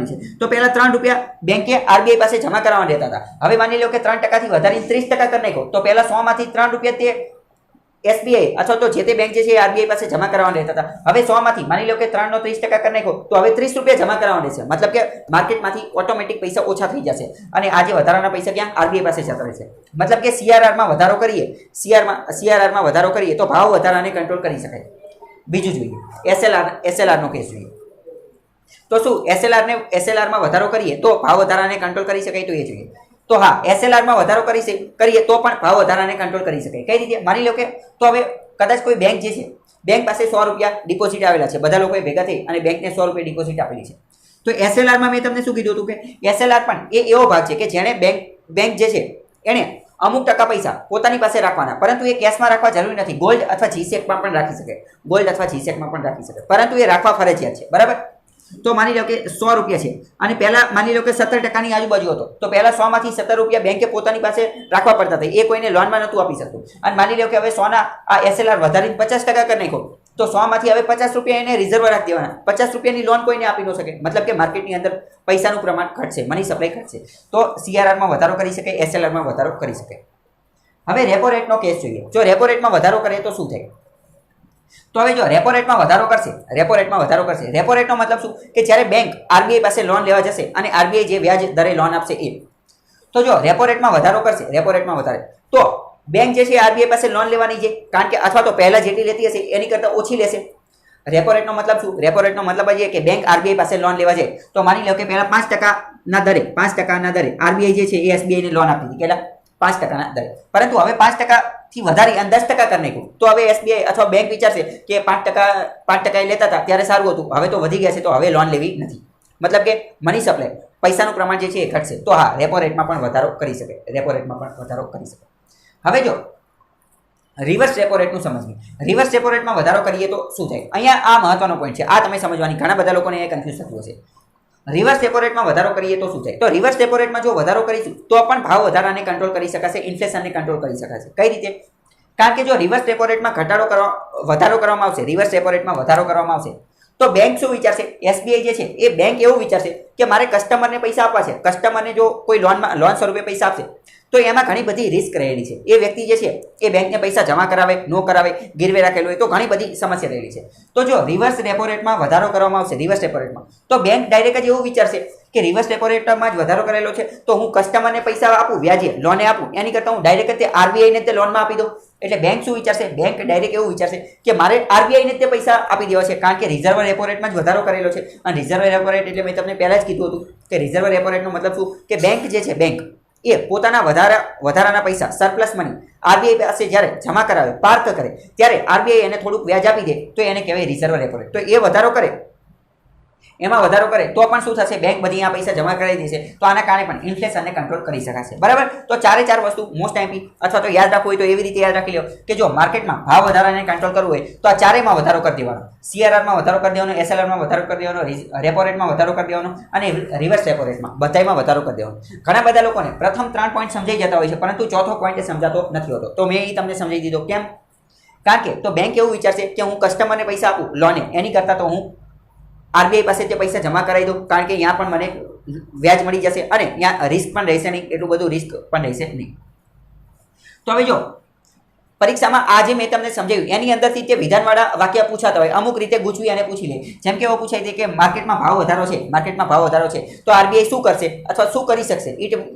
છે, તો પહેલા 3 રૂપિયા બેંકે આરબીઆઈ પાસે જમા કરાવવા દેતા હતા. હવે માની લો કે 3% થી વધારીને 30% કરી નાખો, તો પહેલા 100 માંથી 3 રૂપિયા તે એસબીઆઈ અથવા તો જે તે બેંક જે છે આરબીઆઈ પાસે જમા કરાવવા દેતા હતા. હવે 100 માંથી માની લો કે 3 નો 30% કરી નાખો, તો હવે 30 રૂપિયા જમા કરાવવા દેશે. મતલબ કે માર્કેટમાંથી ઓટોમેટિક પૈસા ઓછા થઈ જશે, અને આ જે વધારાના પૈસા ક્યાં? આરબીઆઈ પાસે જતા રહેશે. મતલબ કે સીઆરઆરમાં વધારો કરીએ તો ભાવ વધારાને કંટ્રોલ કરી શકાય. બીજું જોઈએ એસએલઆરનો કેસ જોઈએ. તો શું એસએલઆરમાં વધારો કરીએ તો ભાવ વધારાને કંટ્રોલ કરી શકાય? તો એ જોઈએ. તો હા, એસએલઆરમાં વધારો કરીએ તો પણ ભાવ વધારાને કંટ્રોલ કરી શકાય. કઈ રીતે? માની લો કે તો હવે કદાચ કોઈ બેંક જે છે, બેંક પાસે 100 રૂપિયા ડિપોઝિટ આવેલા છે, બધા લોકોએ ભેગા થઈ અને બેંકને 100 રૂપિયા ડિપોઝિટ આપેલી છે. તો એસએલઆરમાં મેં તમને શું કીધું હતું કે એસએલઆર પણ એ એવો ભાગ છે કે જેણે બેંક જે છે એણે અમુક ટકા પૈસા પોતાની પાસે રાખવાના, પરંતુ એ કેશમાં રાખવા જરૂરી નથી. ગોલ્ડ અથવા જીસેકમાં પણ રાખી શકે, પરંતુ એ રાખવા ફરજિયાત છે. બરાબર, તો માની લો કે 100 રૂપિયા છે અને પહેલા માની લો કે 17%ની આજુબાજુ હતો, તો પહેલા 100 માંથી 17 રૂપિયા બેંકે પોતાની પાસે રાખવા પડતા હતા. એ કોઈને લોનમાં નહોતું આપી શકતું. અને માની લો કે હવે 100 ના આ એસએલઆર વધારીને 50% કરી નાખો, તો 100 માંથી હવે 50 રૂપિયા એને રિઝર્વ રાખી દેવાના. 50 રૂપિયાની લોન કોઈને આપી ન શકે. મતલબ કે માર્કેટની અંદર પૈસાનું પ્રમાણ ઘટશે, મની સપ્લાય ઘટશે. તો સીઆરઆરમાં વધારો કરી શકે, એસએલઆરમાં વધારો કરી શકે. હવે રેપો રેટનો કેસ જોઈએ. જો રેપો રેટમાં વધારો કરે તો શું થાય? તો હવે જો રેપો રેટમાં વધારો કરશે, રેપો રેટનો મતલબ શું કે જ્યારે બેંક આરબીઆઈ પાસે લોન લેવા જશે અને આરબીઆઈ જે વ્યાજ દરે લોન આપશે એ, તો જો રેપો રેટમાં વધારો કરશે, રેપો રેટમાં વધારે તો બેંક જે છે આરબીઆઈ પાસે લોન લેવાની છે, કારણ કે અથવા તો પહેલા જેટલી લેતી હશે એની કરતાં ઓછી લેશે. રેપો રેટનો મતલબ શું? રેપો રેટનો મતલબ એ કે બેંક આરબીઆઈ પાસે લોન લેવા જાય તો માની લો કે પહેલા 5% દરે આરબીઆઈ જે છે એ એસબીઆઈને લોન આપી હતી, કેટલા? 5% દરે. પરંતુ હવે 5%થી વધારી અને 10% કરી નાખ્યું તો હવે એસબીઆઈ અથવા બેંક વિચારશે કે 5% લેતા હતા ત્યારે સારું હતું, હવે તો વધી ગયા છે તો હવે લોન લેવી નથી. મતલબ કે મની સપ્લાય, પૈસાનું પ્રમાણ જે છે એ ઘટશે. તો હા, રેપો રેટમાં પણ વધારો કરી શકે, રેપો રેટમાં પણ વધારો કરી શકે. હવે જો રિવર્સ રેપો રેટનું સમજીએ. રિવર્સ રેપો રેટમાં વધારો કરીએ તો શું થાય? અહીંયા આ મહત્વનો પોઈન્ટ છે, આ તમે સમજવાની. ઘણા બધા લોકોને એ કન્ફ્યુઝ થતું હશે. રિવર્સ રેપો રેટમાં વધારો કરીએ તો શું થાય? તો રિવર્સ રેપો રેટમાં જો વધારો કરીશું તો પણ ભાવ વધારાને કંટ્રોલ કરી શકાશે, ઇન્ફ્લેશનને કંટ્રોલ કરી શકાશે. કઈ રીતે? કારણ કે જો રિવર્સ રેપો રેટમાં વધારો કરવામાં આવશે, રિવર્સ રેપો રેટમાં વધારો કરવામાં આવશે તો બેંક શું વિચારશે? એસબીઆઈ જે છે એ બેંક એવું વિચારશે કે મારે કસ્ટમરને પૈસા આપવા છે, કસ્ટમરને જો કોઈ લોન સ્વરૂપે પૈસા આપશે તો એમાં ઘણી બધી રિસ્ક રહેલી છે. એ વ્યક્તિ જે છે એ બેંકને પૈસા જમા કરાવે, ન કરાવે, ગીરવે રાખેલું હોય તો ઘણી બધી સમસ્યા રહેલી છે. તો જો રિવર્સ રેપો રેટમાં વધારો કરવામાં આવશે, રિવર્સ રેપો રેટમાં, તો બેંક ડાયરેક્ટ જ એવું વિચારશે કે રિવર્સ રેપો રેટમાં જ વધારો કરેલો છે તો હું કસ્ટમરને પૈસા આપું, વ્યાજે લોને આપું, એની કરતાં હું ડાયરેક્ટ તે આરબીઆઈને તે લોનમાં આપી દઉં. એટલે બેંક શું વિચારશે? બેંક ડાયરેક્ટ એવું વિચારશે કે મારે આરબીઆઈને તે પૈસા આપી દેવા છે, કારણ કે રિઝર્વ રેપો રેટમાં જ વધારો કરેલો છે. અને રિઝર્વ રેપો રેટ એટલે મેં તમને પહેલા જ કીધું હતું કે રિઝર્વ રેપો રેટનો મતલબ શું કે બેંક જે છે, બેંક એ પોતાના વધારાના પૈસા, સરપ્લસ મની આરબીઆઈ પાસે જ્યારે જમા કરાવે, પાર્ક કરે ત્યારે આરબીઆઈ એને થોડુંક વ્યાજ આપી દે તો એને કહેવાય રિઝર્વ રેપો રેટ. તો એ વધારો કરે, એમાં વધારો કરે તો પણ શું થશે? બેંક બધી આ પૈસા જમા કરાવી દેશે તો આના કારણે પણ ઇન્ફ્લેશનને કંટ્રોલ કરી શકાશે. બરાબર? તો ચારે ચાર વસ્તુ મોસ્ટ આઈમ્પી અથવા તો યાદ રાખવું હોય તો એવી રીતે યાદ રાખી લો કે જો માર્કેટમાં ભાવ વધારાને કંટ્રોલ કરવું હોય તો આ ચારેયમાં વધારો કરી દેવાનો. સીઆરઆરમાં વધારો કરી દેવાનો, એસએલઆરમાં વધારો કરી દેવાનો, રેપો રેટમાં વધારો કરી દેવાનો અને રિવર્સ રેપો રેટમાં બધામાં વધારો કરી દેવાનો. ઘણા બધા લોકોને પ્રથમ 3 પોઈન્ટ સમજાઈ જતા હોય છે પરંતુ ચોથો પોઈન્ટ સમજાતો નથી હોતો. તો મેં એ તમને સમજાવી દીધો. કેમ? કારણ કે તો બેંક એવું વિચારશે કે હું કસ્ટમરને પૈસા આપું લોને, એની કરતાં તો હું આરબીઆઈ પાસે તે પૈસા જમા કરાવી દઉં, કારણ કે ત્યાં પણ મને વ્યાજ મળી જશે અને ત્યાં રિસ્ક પણ રહેશે નહીં, એટલું બધું રિસ્ક પણ રહેશે નહીં. તો હવે જો પરીક્ષામાં આ જે મેં તમને સમજાવ્યું એની અંદરથી તે વિધાનવાળા વાક્ય પૂછાતા હોય, અમુક રીતે ગૂંચવી અને પૂછી લે. જેમ કે એવો પૂછાય છે કે માર્કેટમાં ભાવ વધારો છે, તો આરબીઆઈ શું કરશે અથવા શું કરી શકશે?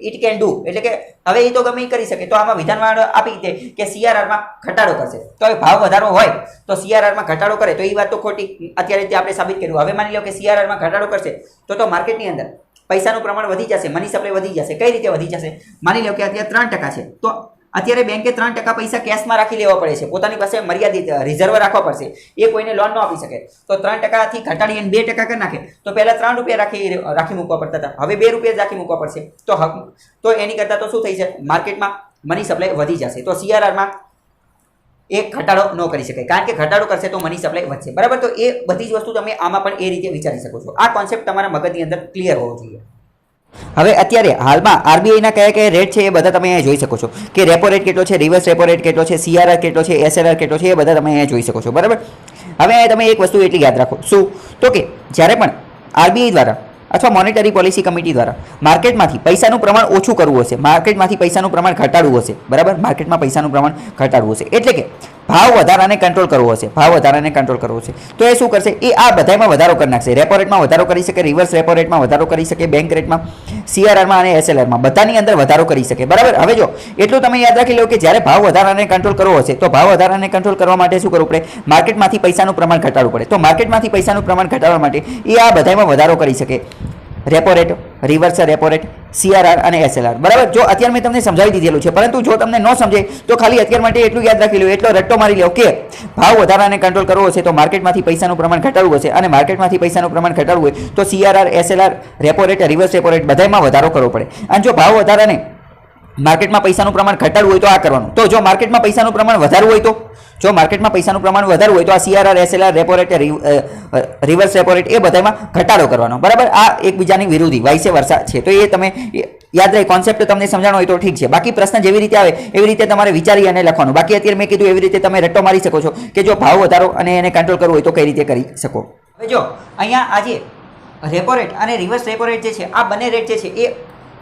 ઇટ કેન ડુ, એટલે કે હવે એ તો ગમે એ કરી શકે. તો આમાં વિધાનવાળા આપી દે કે સીઆરઆરમાં ઘટાડો કરશે. તો હવે ભાવ વધારો હોય તો સીઆરઆરમાં ઘટાડો કરે તો એ વાત તો ખોટી. અત્યારે આપણે સાબિત કર્યું. હવે માની લો કે સીઆરઆરમાં ઘટાડો કરશે તો માર્કેટની અંદર પૈસાનું પ્રમાણ વધી જશે, મની સપ્લાય વધી જશે. કઈ રીતે વધી જશે? માની લો કે અત્યારે 3% છે તો અત્યારે બેંકે 3% પૈસા કેશમાં રાખી લેવા પડે છે, પોતાની પાસે મર્યાદિત રિઝર્વ રાખવા પડશે. એ કોઈને લોન ન આપી શકે તો 3%થી ઘટાડીને 2% કરી નાખે તો પહેલા 3 રૂપિયા રાખી મૂકવા પડતા હતા, હવે 2 રૂપિયા જ રાખી મૂકવા પડશે. તો એની કરતાં તો શું થઈ છે? માર્કેટમાં મની સપ્લાય વધી જશે. તો સીઆરઆરમાં એક ઘટાડો ન કરી શકાય, કારણ કે ઘટાડો કરશે તો મની સપ્લાય વધશે. બરાબર? તો એ બધી જ વસ્તુ તમે આમાં પણ એ રીતે વિચારી શકો છો. આ કોન્સેપ્ટ તમારા મગજની અંદર ક્લિયર હોવો જોઈએ. હવે અત્યારે હાલમાં આરબીઆઈના કયા કયા રેટ છે એ બધા તમે અહીંયા જોઈ શકો છો કે રેપો રેટ કેટલો છે, રિવર્સ રેપો રેટ કેટલો છે, સીઆરઆર કેટલો છે, એસએલઆર કેટલો છે, એ બધા તમે અહીંયા જોઈ શકો છો. બરાબર? હવે તમે એક વસ્તુ એટલી યાદ રાખો, શું તો કે જ્યારે પણ આરબીઆઈ દ્વારા અથવા મોનેટરી પોલિસી કમિટી દ્વારા માર્કેટમાંથી પૈસાનું પ્રમાણ ઓછું કરવું હશે, માર્કેટમાંથી પૈસાનું પ્રમાણ ઘટાડવું હશે. બરાબર? માર્કેટમાં પૈસાનું પ્રમાણ ઘટાડવું હશે એટલે કે ભાવ વધારાને કંટ્રોલ કરવો હશે, ભાવ વધારાને કંટ્રોલ કરવો છે તો એ શું કરશે? એ આ બધામાં વધારો કરી નાખશે. રેપો રેટમાં વધારો કરી શકે, રિવર્સ રેપો રેટમાં વધારો કરી શકે, બેંક રેટમાં, સીઆરઆરમાં અને એસએલઆરમાં બધાની અંદર વધારો કરી શકે. બરાબર? હવે જો એટલું તમે યાદ રાખી લો કે જ્યારે ભાવ વધારાને કંટ્રોલ કરવો હશે તો ભાવ વધારાને કંટ્રોલ કરવા માટે શું કરવું પડે? માર્કેટમાંથી પૈસાનું પ્રમાણ ઘટાડવું પડે. તો માર્કેટમાંથી પૈસાનું પ્રમાણ ઘટાડવા માટે એ આ બધામાં વધારો કરી શકે. Repo rate, reverse repo rate, CRR અને એસએલઆર. બરાબર? જો અત્યારે મેં તમને સમજાવી દીધેલું છે પરંતુ જો તમને ન સમજાય તો ખાલી અત્યાર માટે એટલું યાદ રાખી લો, એટલો રટ્ટો મારી લો કે ભાવ વધારાને કંટ્રોલ કરવો હશે તો માર્કેટમાંથી પૈસાનું પ્રમાણ ઘટાડવું હશે અને માર્કેટમાંથી પૈસાનું પ્રમાણ ઘટાડવું હોય તો CRR, SLR, repo rate, reverse repo rate બધામાં વધારો કરવો પડે. અને જો ભાવ વધારાને માર્કેટમાં પૈસાનું પ્રમાણ ઘટાડવું હોય તો આ કરવાનું. તો જો માર્કેટમાં પૈસાનું પ્રમાણ વધારવું હોય તો આ CRR, SLR, repo rate, reverse repo rate એ બધામાં ઘટાડો કરવાનો. બરાબર? આ એકબીજાની વિરોધી વાઇસે વર્સા છે. તો એ તમે યાદ રહે, કોન્સેપ્ટ તમને સમજાણો હોય તો ઠીક છે. બાકી પ્રશ્ન જેવી રીતે આવે એવી રીતે તમારે વિચારી અને લખવાનું. બાકી અત્યારે મેં કીધું એવી રીતે તમે રટ્ટો મારી શકો છો કે જો ભાવ વધારો અને એને કંટ્રોલ કરવું હોય તો કઈ રીતે કરી શકો. હવે જો અહીંયા આજે રેપો રેટ અને રિવર્સ રેપો રેટ જે છે આ બંને રેટ જે છે એ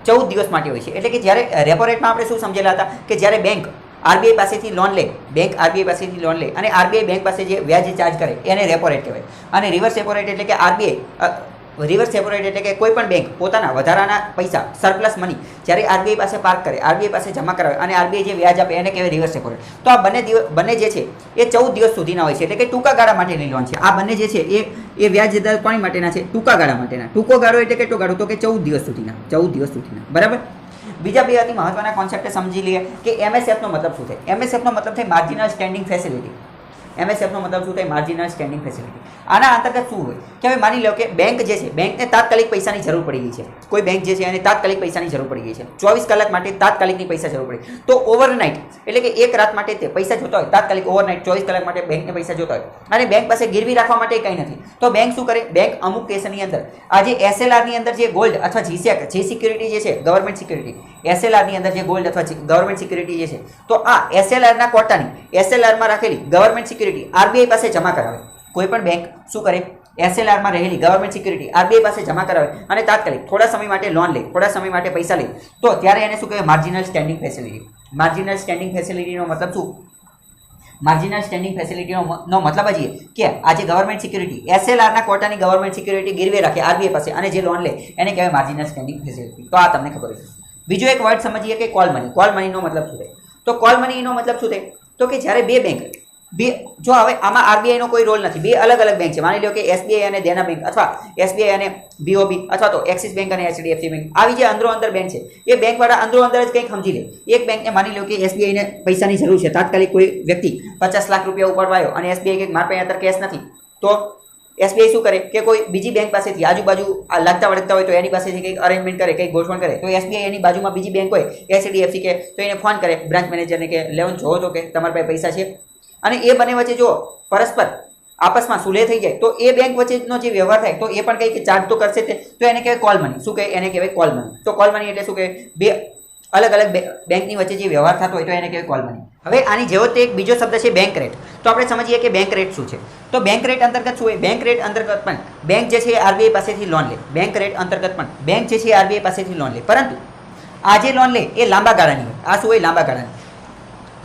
14 દિવસ માટે હોય છે. એટલે કે જ્યારે રેપો રેટમાં આપણે શું સમજેલા હતા કે જ્યારે બેંક આરબીઆઈ પાસેથી લોન લે બેંક આરબીઆઈ પાસેથી લોન લે અને આરબીઆઈ બેંક પાસે જે વ્યાજ ચાર્જ કરે એને રેપો રેટ કહેવાય. અને રિવર્સ રેપો રેટ એટલે કે આરબીઆઈ રિવર્સ રેપો રેટ એટલે કે કોઈ પણ બેંક પોતાના વધારાના પૈસા સરપ્લસ મની જ્યારે આરબીઆઈ પાસે પાર્ક કરે, આરબીઆઈ પાસે જમા કરાવે અને આરબીઆઈ જે વ્યાજ આપે એને કહેવાય રિવર્સ રેપો રેટ. તો આ બંને જે છે એ 14 દિવસ સુધીના હોય છે, એટલે કે ટૂંકા ગાળા માટેની લોન છે. આ બંને જે છે એ વ્યાજ દર કોની માટેના છે? ટૂંકા ગાળા માટેના. ટૂંકો ગાળો એટલે કેટલો ગાળો? તો કે 14 દિવસ સુધીના. બરાબર. બીજા બે અતિ મહત્વના કોન્સેપ્ટ સમજી લઈએ કે એમએસએફનો મતલબ શું થાય. એમએસએફનો મતલબ થાય માર્જિનલ સ્ટેન્ડિંગ ફેસિલિટી. એમએસએફનો મતલબ શું થાય? Marginal standing facility. આના અંતર્ગત શું હોય કે હવે માની લો કે બેંક જે છે, બેંકને તાત્કાલિક પૈસાની જરૂર પડી ગઈ છે. કોઈ બેંક જે છે એને તાત્કાલિક પૈસાની જરૂર પડી ગઈ છે, 24 કલાક માટે તાત્કાલિકની પૈસા જરૂર પડી. તો ઓવરનાઇટ એટલે કે એક રાત માટે તે પૈસા જોતા હોય, તાત્કાલિક ઓવરનાઇટ 24 કલાક માટે બેંકને પૈસા જોતા હોય અને બેંક પાસે ગીરવી રાખવા માટે કંઈ નથી, તો બેંક શું કરે? બેંક અમુક કેસની અંદર આ જે એસએલઆરની અંદર જે ગોલ્ડ અથવા જીસેક જે સિક્યુરિટી જે છે, ગવર્મેન્ટ સિક્યુરિટી, એસએલઆરની અંદર જે ગોલ્ડ અથવા ગવર્મેન્ટ સિક્યુરિટી જે છે, તો આ એસએલઆરના કોટાની એસએલઆરમાં રાખેલી ગવર્મેન્ટ સિક્યુરિટી આરબીઆઈ પાસે જમા કરાવે. કોઈ પણ બેંક શું કરે? એસએલઆરમાં રહેલી ગવર્મેન્ટ સિક્યુરિટી આરબીઆઈ પાસે જમા કરાવે અને તાત્કાલિક થોડા સમય માટે લોન લે, થોડા સમય માટે પૈસા લે, તો ત્યારે એને શું કહેવાય? Marginal standing facility. Marginal standing ફેસિલિટીનો મતલબ શું? માર્જિનલ સ્ટેન્ડિંગ ફેસિલિટીનો મતલબ જ કે આ જે ગવર્મેન્ટ સિક્યુરિટી એસએલઆરના કોટાની ગવર્મેન્ટ સિક્યુરિટી ગીરવે રાખે આરબીઆઈ પાસે અને જે લોન લે એને કહેવાય માર્જિનલ સ્ટેન્ડિંગ ફેસિલિટી. તો આ તમને ખબર હશે. બીજો એક વર્ડ સમજીએ કે કોલ મની. કોલ મનીનો મતલબ શું થાય? તો કોલ મનીનો મતલબ શું થાય? તો કે જ્યારે બે બેંક જો હવે આમાં આરબીઆઈનો કોઈ રોલ નથી, બે અલગ અલગ બેંક છે. માની લો કે એસબીઆઈ અને દેના બેંક અથવા એસબીઆઈ અને બીઓબી અથવા તો એક્સિસ બેંક અને એચડીએફસી બેંક, આવી જે અંદરો અંદર બેંક છે એ બેંકવાળા અંદરો અંદર જ કંઈક સમજી લે. એક બેંકને માની લો કે એસબીઆઈને પૈસાની જરૂર છે, તાત્કાલિક કોઈ વ્યક્તિ 50 લાખ રૂપિયા ઉપાડવાયો અને એસબીઆઈ કંઈક મારા પાસે અત્યારે કેશ નથી, તો એસબીઆઈ શું કરે કે કોઈ બીજી બેંક પાસેથી આજુબાજુ આ લાગતા વળગતા હોય તો એની પાસેથી કંઈક અરેન્જમેન્ટ કરે, કંઈક ગોઠવણ કરે. તો એસબીઆઈ એની બાજુમાં બીજી બેંક હોય એચડીએફસી કે, તો એને ફોન કરે બ્રાન્ચ મેનેજરને કે લેવન જોવો તો કે તમારી પાસે પૈસા છે. અને એ બંને વચ્ચે જો પરસ્પર આપસમાં સુલેહ થઈ જાય તો એ બેંક વચ્ચેનો જે વ્યવહાર થાય તો એ પણ કંઈક ચાર્જ તો કરશે, તો એને કહેવાય કોલ મની. શું કહે? એને કહેવાય કોલ મની. તો કોલ મની એટલે શું કહેવાય? બે અલગ અલગ બેંકની વચ્ચે જે વ્યવહાર થતો હોય તો એને કહેવાય કોલ મની. હવે આની જેવો તે એક બીજો શબ્દ છે બેંક રેટ. તો આપણે સમજીએ કે બેંક રેટ શું છે. તો બેંક રેટ અંતર્ગત શું હોય? બેંક રેટ અંતર્ગત પણ બેંક જે છે એ આરબીઆઈ પાસેથી લોન લે. બેંક રેટ અંતર્ગત પણ બેંક જે છે એ આરબીઆઈ પાસેથી લોન લે, પરંતુ આ જે લોન લે એ લાંબા ગાળાની હોય. આ શું હોય? લાંબા ગાળાની.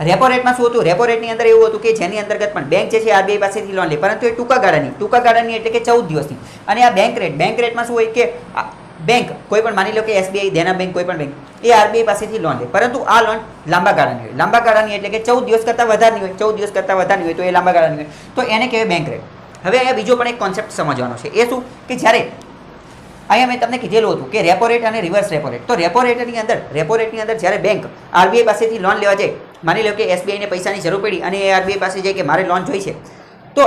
રેપો રેટમાં શું હતું? રેપો રેટની અંદર એવું હતું કે જેની અંતર્ગત પણ બેંક જે છે આરબીઆઈ પાસેથી લોન લે, પરંતુ એ ટૂંકા ગાળાની એટલે કે 14 દિવસની. અને આ બેંક રેટમાં શું હોય કે બેંક કોઈ પણ માની લો કે એસબીઆઈ, દેના બેંક, કોઈ પણ બેંક એ આરબીઆઈ પાસેથી લોન લે, પરંતુ આ લોન લાંબા ગાળાની હોય. લાંબા ગાળાની એટલે કે 14 દિવસ કરતાં વધારની હોય. 14 દિવસ કરતાં વધારની હોય તો એ લાંબા ગાળાની હોય, તો એને કહેવાય બેંક રેટ. હવે અહીંયા બીજો પણ એક કોન્સેપ્ટ સમજવાનો છે. એ શું કે જ્યારે અહીંયા મેં તમને કીધેલું હતું કે રેપો રેટ અને રિવર્સ રેપો રેટ. તો રેપો રેટની અંદર જ્યારે બેંક આરબીઆઈ પાસેથી લોન લેવા જાય, માની લો કે એસબીઆઈને પૈસાની જરૂર પડી અને એ આરબીઆઈ પાસે જાય કે મારે લોન જોઈ છે, તો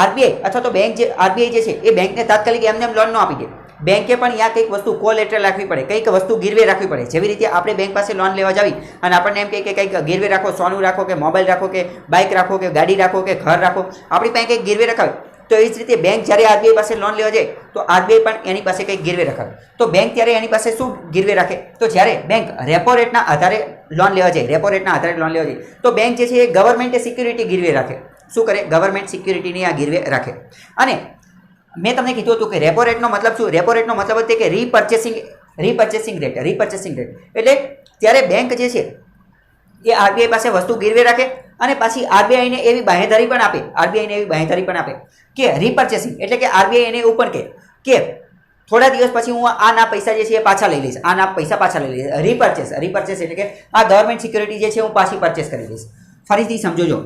આરબીઆઈ અથવા તો બેંક જે આરબીઆઈ જે છે એ બેંકને તાત્કાલિક એમને લોન ન આપી દે. બેંકે પણ ત્યાં કંઈક વસ્તુ કોલેટરલ રાખવી પડે, કંઈક વસ્તુ ગીરવે રાખવી પડે. જેવી રીતે આપણે બેંક પાસે લોન લેવા જાવી અને આપણને એમ કહે કે કંઈક ગીરવે રાખો, સોનું રાખો કે મોબાઈલ રાખો કે બાઇક રાખો કે ગાડી રાખો કે ઘર રાખો, આપણી પાસે કંઈક ગીરવે રખાવે. તો એ જ રીતે બેંક જ્યારે આરબીઆઈ પાસે લોન લેવા જાય તો આરબીઆઈ પણ એની પાસે કંઈક ગીરવે રખાવે. તો બેંક ત્યારે એની પાસે શું ગીરવે રાખે? તો જ્યારે બેંક રેપો રેટના આધારે લોન લેવા જાય, રેપો રેટના આધારે લોન લેવા જાય, તો બેંક જે છે એ ગવર્મેન્ટ સિક્યુરિટી ગીરવે રાખે. શું કરે? ગવર્મેન્ટ સિક્યુરિટીની આ ગીરવે રાખે. અને મેં તમને કીધું હતું કે રેપો રેટનો મતલબ શું? રેપો રેટનો મતલબ છે કે રીપર્ચેસિંગ રેટ. એટલે ત્યારે બેંક જે છે એ આરબીઆઈ પાસે વસ્તુ ગીરવે રાખે અને પાછી આરબીઆઈને એવી બાંહેધરી પણ આપે કે રીપર્ચેસિંગ એટલે કે આરબીઆઈ એને એવું પણ કહે કે થોડા દિવસ પછી હું આના પૈસા જે છે એ પાછા લઈ લઈશ, આના પૈસા પાછા લઈ લઈશ. રીપર્ચેસ એટલે કે આ ગવર્મેન્ટ સિક્યુરિટી જે છે હું પાછી પરચેસ કરી લઈશ. ફરીથી સમજો.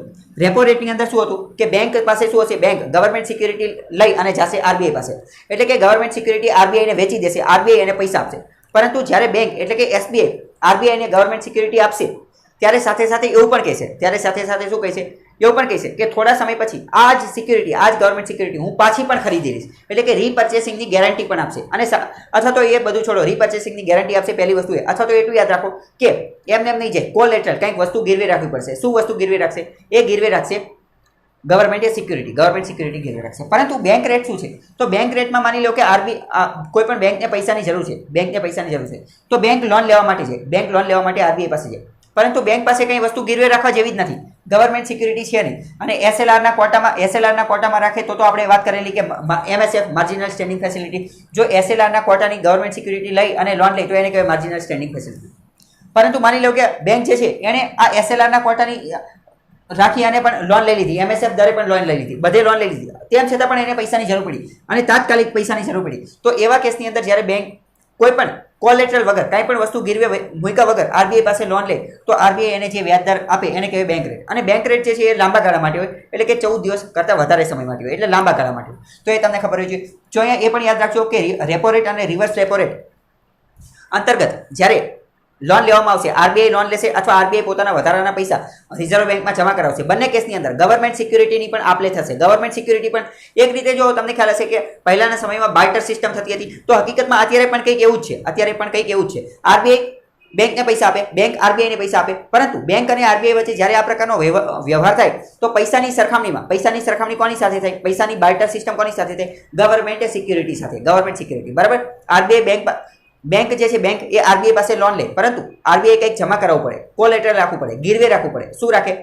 રેપો રેટની અંદર શું હતું કે બેંક પાસે શું હશે? બેંક ગવર્મેન્ટ સિક્યુરિટી લઈ અને જશે આરબીઆઈ પાસે, એટલે કે ગવર્મેન્ટ સિક્યુરિટી આરબીઆઈને વેચી દેશે, આરબીઆઈ એને પૈસા આપશે. પરંતુ જ્યારે બેંક એટલે કે એસબીઆઈ આરબીઆઈને ગવર્મેન્ટ સિક્યુરિટી આપશે ત્યારે સાથે સાથે એવું પણ કહેશે, શું કહેશે? એવું પણ કહેશે કે થોડા સમય પછી આ જ ગવર્મેન્ટ સિક્યુરિટી હું પાછી પણ ખરીદી લઈશ. એટલે કે રીપર્ચેસિંગની ગેરંટી પણ આપશે. અને અથવા તો એ બધું છોડો, રીપર્ચેસિંગની ગેરંટી આપશે પહેલી વસ્તુ એ. અથવા તો એટલું યાદ રાખો કે એમને એમ નહીં જાય, કોલેટરલ કંઈક વસ્તુ ગીરવે રાખવી પડશે. શું વસ્તુ ગીરવે રાખશે? એ ગીરવે રાખશે ગવર્મેન્ટ સિક્યુરિટી ગીરવે રાખશે. પરંતુ બેંક રેટ શું છે? તો બેંક રેટમાં માની લો કે કોઈ પણ બેંકને પૈસાની જરૂર છે, તો બેંક લોન લેવા માટે આરબીઆઈ પાસે જાય, પરંતુ બેંક પાસે કંઈ વસ્તુ ગીરવે રાખવા જેવી જ નથી, ગવર્મેન્ટ સિક્યુરિટી છે નહીં. અને એસએલઆરના કોટામાં રાખે તો આપણે વાત કરેલી કે એમએસએફ માર્જિનલ સ્ટેન્ડિંગ ફેસિલિટી. જો એસએલઆરના કોટાની ગવર્મેન્ટ સિક્યુરિટી લઈ અને લોન લે તો એને કહેવાય માર્જિનલ સ્ટેન્ડિંગ ફેસિલિટી. પરંતુ માની લો કે બેંક જે છે એણે આ એસએલઆરના કોટાની રાખી અને પણ લોન લઈ લીધી, MSF દરે પણ લોન લઈ લીધી, બધે લોન લઈ લીધી, તેમ છતાં પણ એને પૈસાની જરૂર પડી અને તાત્કાલિક પૈસાની જરૂર પડી. તો એવા કેસની અંદર જ્યારે બેંક કોઈ પણ કોલેટરલ વગર કાંઈ પણ વસ્તુ ગીરવે મૂક્યા વગર આરબીઆઈ પાસે લોન લે તો આરબીઆઈ એને જે વ્યાજદર આપે એને કહેવાય બેંક રેટ. અને બેંક રેટ જે છે એ લાંબા ગાળા માટે હોય, એટલે કે 14 દિવસ કરતાં વધારે સમય માટે હોય, એટલે લાંબા ગાળા માટે હોય. તો એ તમને ખબર હોય છે. જો અહીંયા એ પણ યાદ રાખજો કે રેપો રેટ અને રિવર્સ રેપો રેટ અંતર્ગત જ્યારે લોન લેવામાં આવશે, આરબીઆઈ લોન લેશે અથવા આરબીઆઈ પોતાના વધારાના પૈસા રિઝર્વ બેંકમાં જમા કરાવશે, બંને કેસની અંદર ગવર્મેન્ટ સિક્યુરિટીની પણ આપલે થશે. ગવર્મેન્ટ સિક્યુરિટી પણ એક રીતે જો તમને ખ્યાલ હશે કે પહેલાના સમયમાં બાર્ટર સિસ્ટમ થતી હતી, તો હકીકતમાં અત્યારે પણ કંઈક એવું જ છે. અત્યારે પણ કંઈક એવું જ છે. આરબીઆઈ બેંકને પૈસા આપે, બેંક આરબીઆઈને પૈસા આપે, પરંતુ બેંક અને આરબીઆઈ વચ્ચે જ્યારે આ પ્રકારનો વ્યવહાર થાય તો પૈસાની સરખામણી કોની સાથે થાય? પૈસાની બાર્ટર સિસ્ટમ કોની સાથે થાય? ગવર્મેન્ટ સિક્યુરિટી સાથે. ગવર્મેન્ટ સિક્યુરિટી, બરાબર. આરબીઆઈ બેંક જે છે, બેંક એ આરબીઆઈ પાસે લોન લે, પરંતુ આરબીઆઈ કંઈક જમા કરાવવું પડે, કોલેટરલ રાખવું પડે, ગીરવે રાખવું પડે. શું રાખે?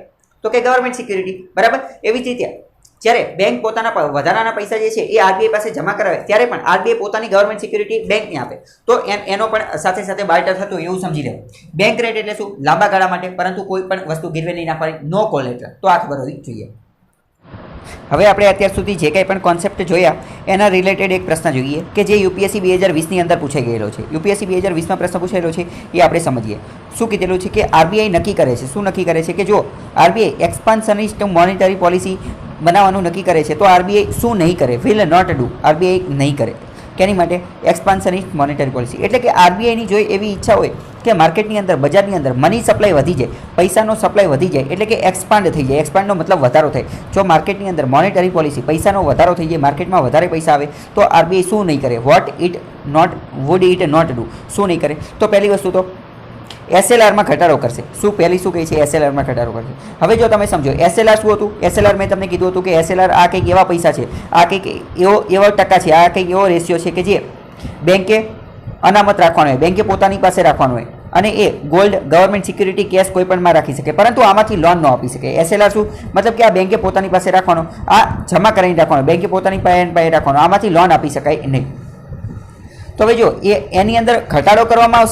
તો કે ગવર્મેન્ટ સિક્યુરિટી, બરાબર. એવી જ રીતે જ્યારે બેંક પોતાના વધારાના પૈસા જે છે એ આરબીઆઈ પાસે જમા કરાવે ત્યારે પણ આરબીઆઈ પોતાની ગવર્મેન્ટ સિક્યુરિટી બેંકને આપે. તો એનો પણ સાથે સાથે બાર્ટર થતું એવું સમજી લેવું. બેંક રેટ એટલે શું? લાંબા ગાળા માટે, પરંતુ કોઈ પણ વસ્તુ ગીરવે નહીં નાખવાની, નો કોલેટર. તો આ ખબર હોવી જોઈએ. હવે આપણે અત્યાર સુધી જે કંઈ પણ કોન્સેપ્ટ જોયા એના રિલેટેડ એક પ્રશ્ન જોઈએ કે જે યુપીએસસી 2020ની અંદર પૂછાઈ ગયેલો છે. યુપીએસસી 2020માં પ્રશ્ન પૂછાયેલો છે એ આપણે સમજીએ. શું કીધેલું છે કે આરબીઆઈ નક્કી કરે છે, શું નક્કી કરે છે કે જો આરબીઆઈ એક્સપાન્શનિસ્ટ મોનેટરી પોલિસી બનાવવાનું નક્કી કરે છે તો આરબીઆઈ શું નહીં કરે? Will not do. આરબીઆઈ નહીં કરે. કેની માટે? એક્સપાન્શનિસ્ટ મોનેટરી પોલિસી. એટલે કે આરબીઆઈની જો એવી ઈચ્છા હોય કે માર્કેટની અંદર, બજારની અંદર મની સપ્લાય વધી જાય, પૈસાનો સપ્લાય વધી જાય, એટલે કે એક્સપાન્ડ થઈ જાય. એક્સપાન્ડનો મતલબ વધારો થાય. જો માર્કેટની અંદર મોનેટરી પોલિસી, પૈસાનો વધારો થઈ જાય, માર્કેટમાં વધારે પૈસા આવે તો આરબીઆઈ શું નહીં કરે? Would it not do. શું નહીં કરે? તો પહેલી વસ્તુ તો એસએલઆરમાં ઘટાડો કરશે. પહેલી શું કહે છે? એસએલઆરમાં ઘટાડો કરશે. હવે જો તમે સમજો એસએલઆર શું હતું? એસએલઆર મેં તમને કીધું હતું કે એસએલઆર આ કંઈક એવા પૈસા છે, આ કંઈક એવો ટકા છે, આ કંઈક એવો રેશિયો છે કે જે બેંકે અનામત રાખવાનો હોય, બેંકે પોતાની પાસે રાખવાનો હોય, અને એ ગોલ્ડ, ગવર્મેન્ટ સિક્યુરિટી, કેશ કોઈ પણમાં રાખી શકે, પરંતુ આમાંથી લોન ન આપી શકે. એસએલઆર શું મતલબ? કે આ બેંકે પોતાની પાસે રાખવાનો, આ જમા કરીને રાખવાનો, બેંકે પોતાની પાસે રાખવાનો, આમાંથી લોન આપી શકાય નહીં. તો હવે જો એની અંદર ઘટાડો કરવામાં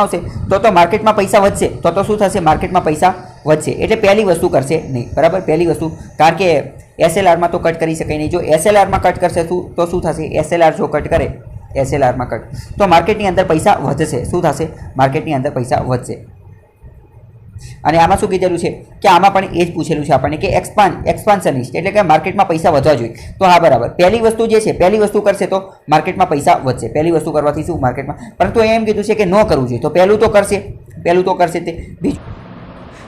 આવશે, તો માર્કેટમાં પૈસા વધશે. તો શું થશે? માર્કેટમાં પૈસા વધશે. એટલે પહેલી વસ્તુ કરશે નહીં, બરાબર. પહેલી વસ્તુ, કારણ કે એસએલઆરમાં તો કટ કરી શકાય નહીં. જો એસએલઆરમાં કટ કરશે તો શું થશે? એસએલઆર જો કટ કરે, એસએલઆરમાં કટ, તો માર્કેટની અંદર પૈસા વધશે. શું થશે? માર્કેટની અંદર પૈસા વધશે. અને આમાં શું કીધેલું છે કે આમાં પણ એ જ પૂછેલું છે આપણને કે એક્સપાન્શનિસ્ટ એટલે કે માર્કેટમાં પૈસા વધવા જોઈએ. તો હા, બરાબર. પહેલી વસ્તુ જે છે, પહેલી વસ્તુ કરશે તો માર્કેટમાં પૈસા વધશે. પહેલી વસ્તુ કરવાથી શું માર્કેટમાં, પરંતુ એમ કીધું છે કે ન કરવું જોઈએ. તો પહેલું તો કરશે તે. બીજું,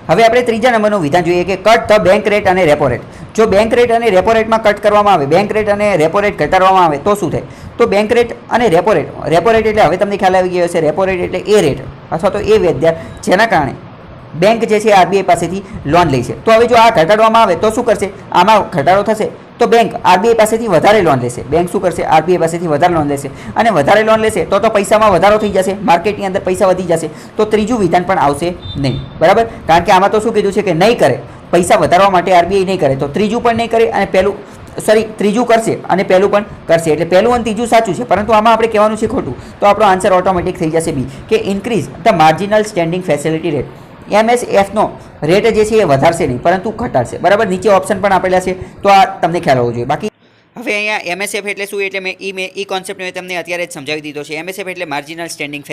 હવે આપણે ત્રીજા નંબરનું વિધાન જોઈએ કે કટ ધ બેંક રેટ અને રેપો રેટ. જો બેંક રેટ અને રેપો રેટમાં કટ કરવામાં આવે, બેંક રેટ અને રેપો રેટ ઘટાડવામાં આવે તો શું થાય? તો બેંક રેટ અને રેપો રેટ એટલે હવે તમને ખ્યાલ આવી ગયો હશે, રેપો રેટ એટલે એ રેટ અથવા તો એ વ્યાજદર જેના કારણે બેંક જે છે આરબીઆઈ પાસેથી લોન લે છે. તો હવે જો આ ઘટાડવામાં આવે તો શું કરશે? આમાં ઘટાડો થશે તો બેંક આરબીઆઈ પાસેથી વધારે લોન લેશે. બેંક શું કરશે? આરબીઆઈ પાસેથી વધારે લોન લેશે, અને વધારે લોન લેશે તો પૈસામાં વધારો થઈ જશે, માર્કેટની અંદર પૈસા વધી જશે. તો ત્રીજું વિધાન પણ આવશે નહીં, બરાબર. કારણ કે આમાં તો શું કીધું છે કે નહીં કરે, પૈસા વધારવા માટે આરબીઆઈ નહીં કરે. તો ત્રીજું પણ નહીં કરે અને ત્રીજું કરશે અને પહેલું પણ કરશે. એટલે પહેલું અને ત્રીજું સાચું છે, પરંતુ આમાં આપણે કહેવાનું છે ખોટું. તો આપણો આન્સર ઓટોમેટિક થઈ જશે બી, કે increase the marginal standing facility rate. MSFનો રેટ જે છે એ વધારશે નહીં, પરંતુ ઘટાડશે, બરાબર. નીચે ઓપ્શન પણ આપેલા છે, તો આ તમને ખ્યાલ હોવો જોઈએ. બાકી હવે અહીંયા MSF એટલે શું? એટલે મેં કોન્સેપ્ટ તમને અત્યારે જ સમજાવી દીધો છે. MSF એટલે માર્જિનલ સ્ટેન્ડિંગ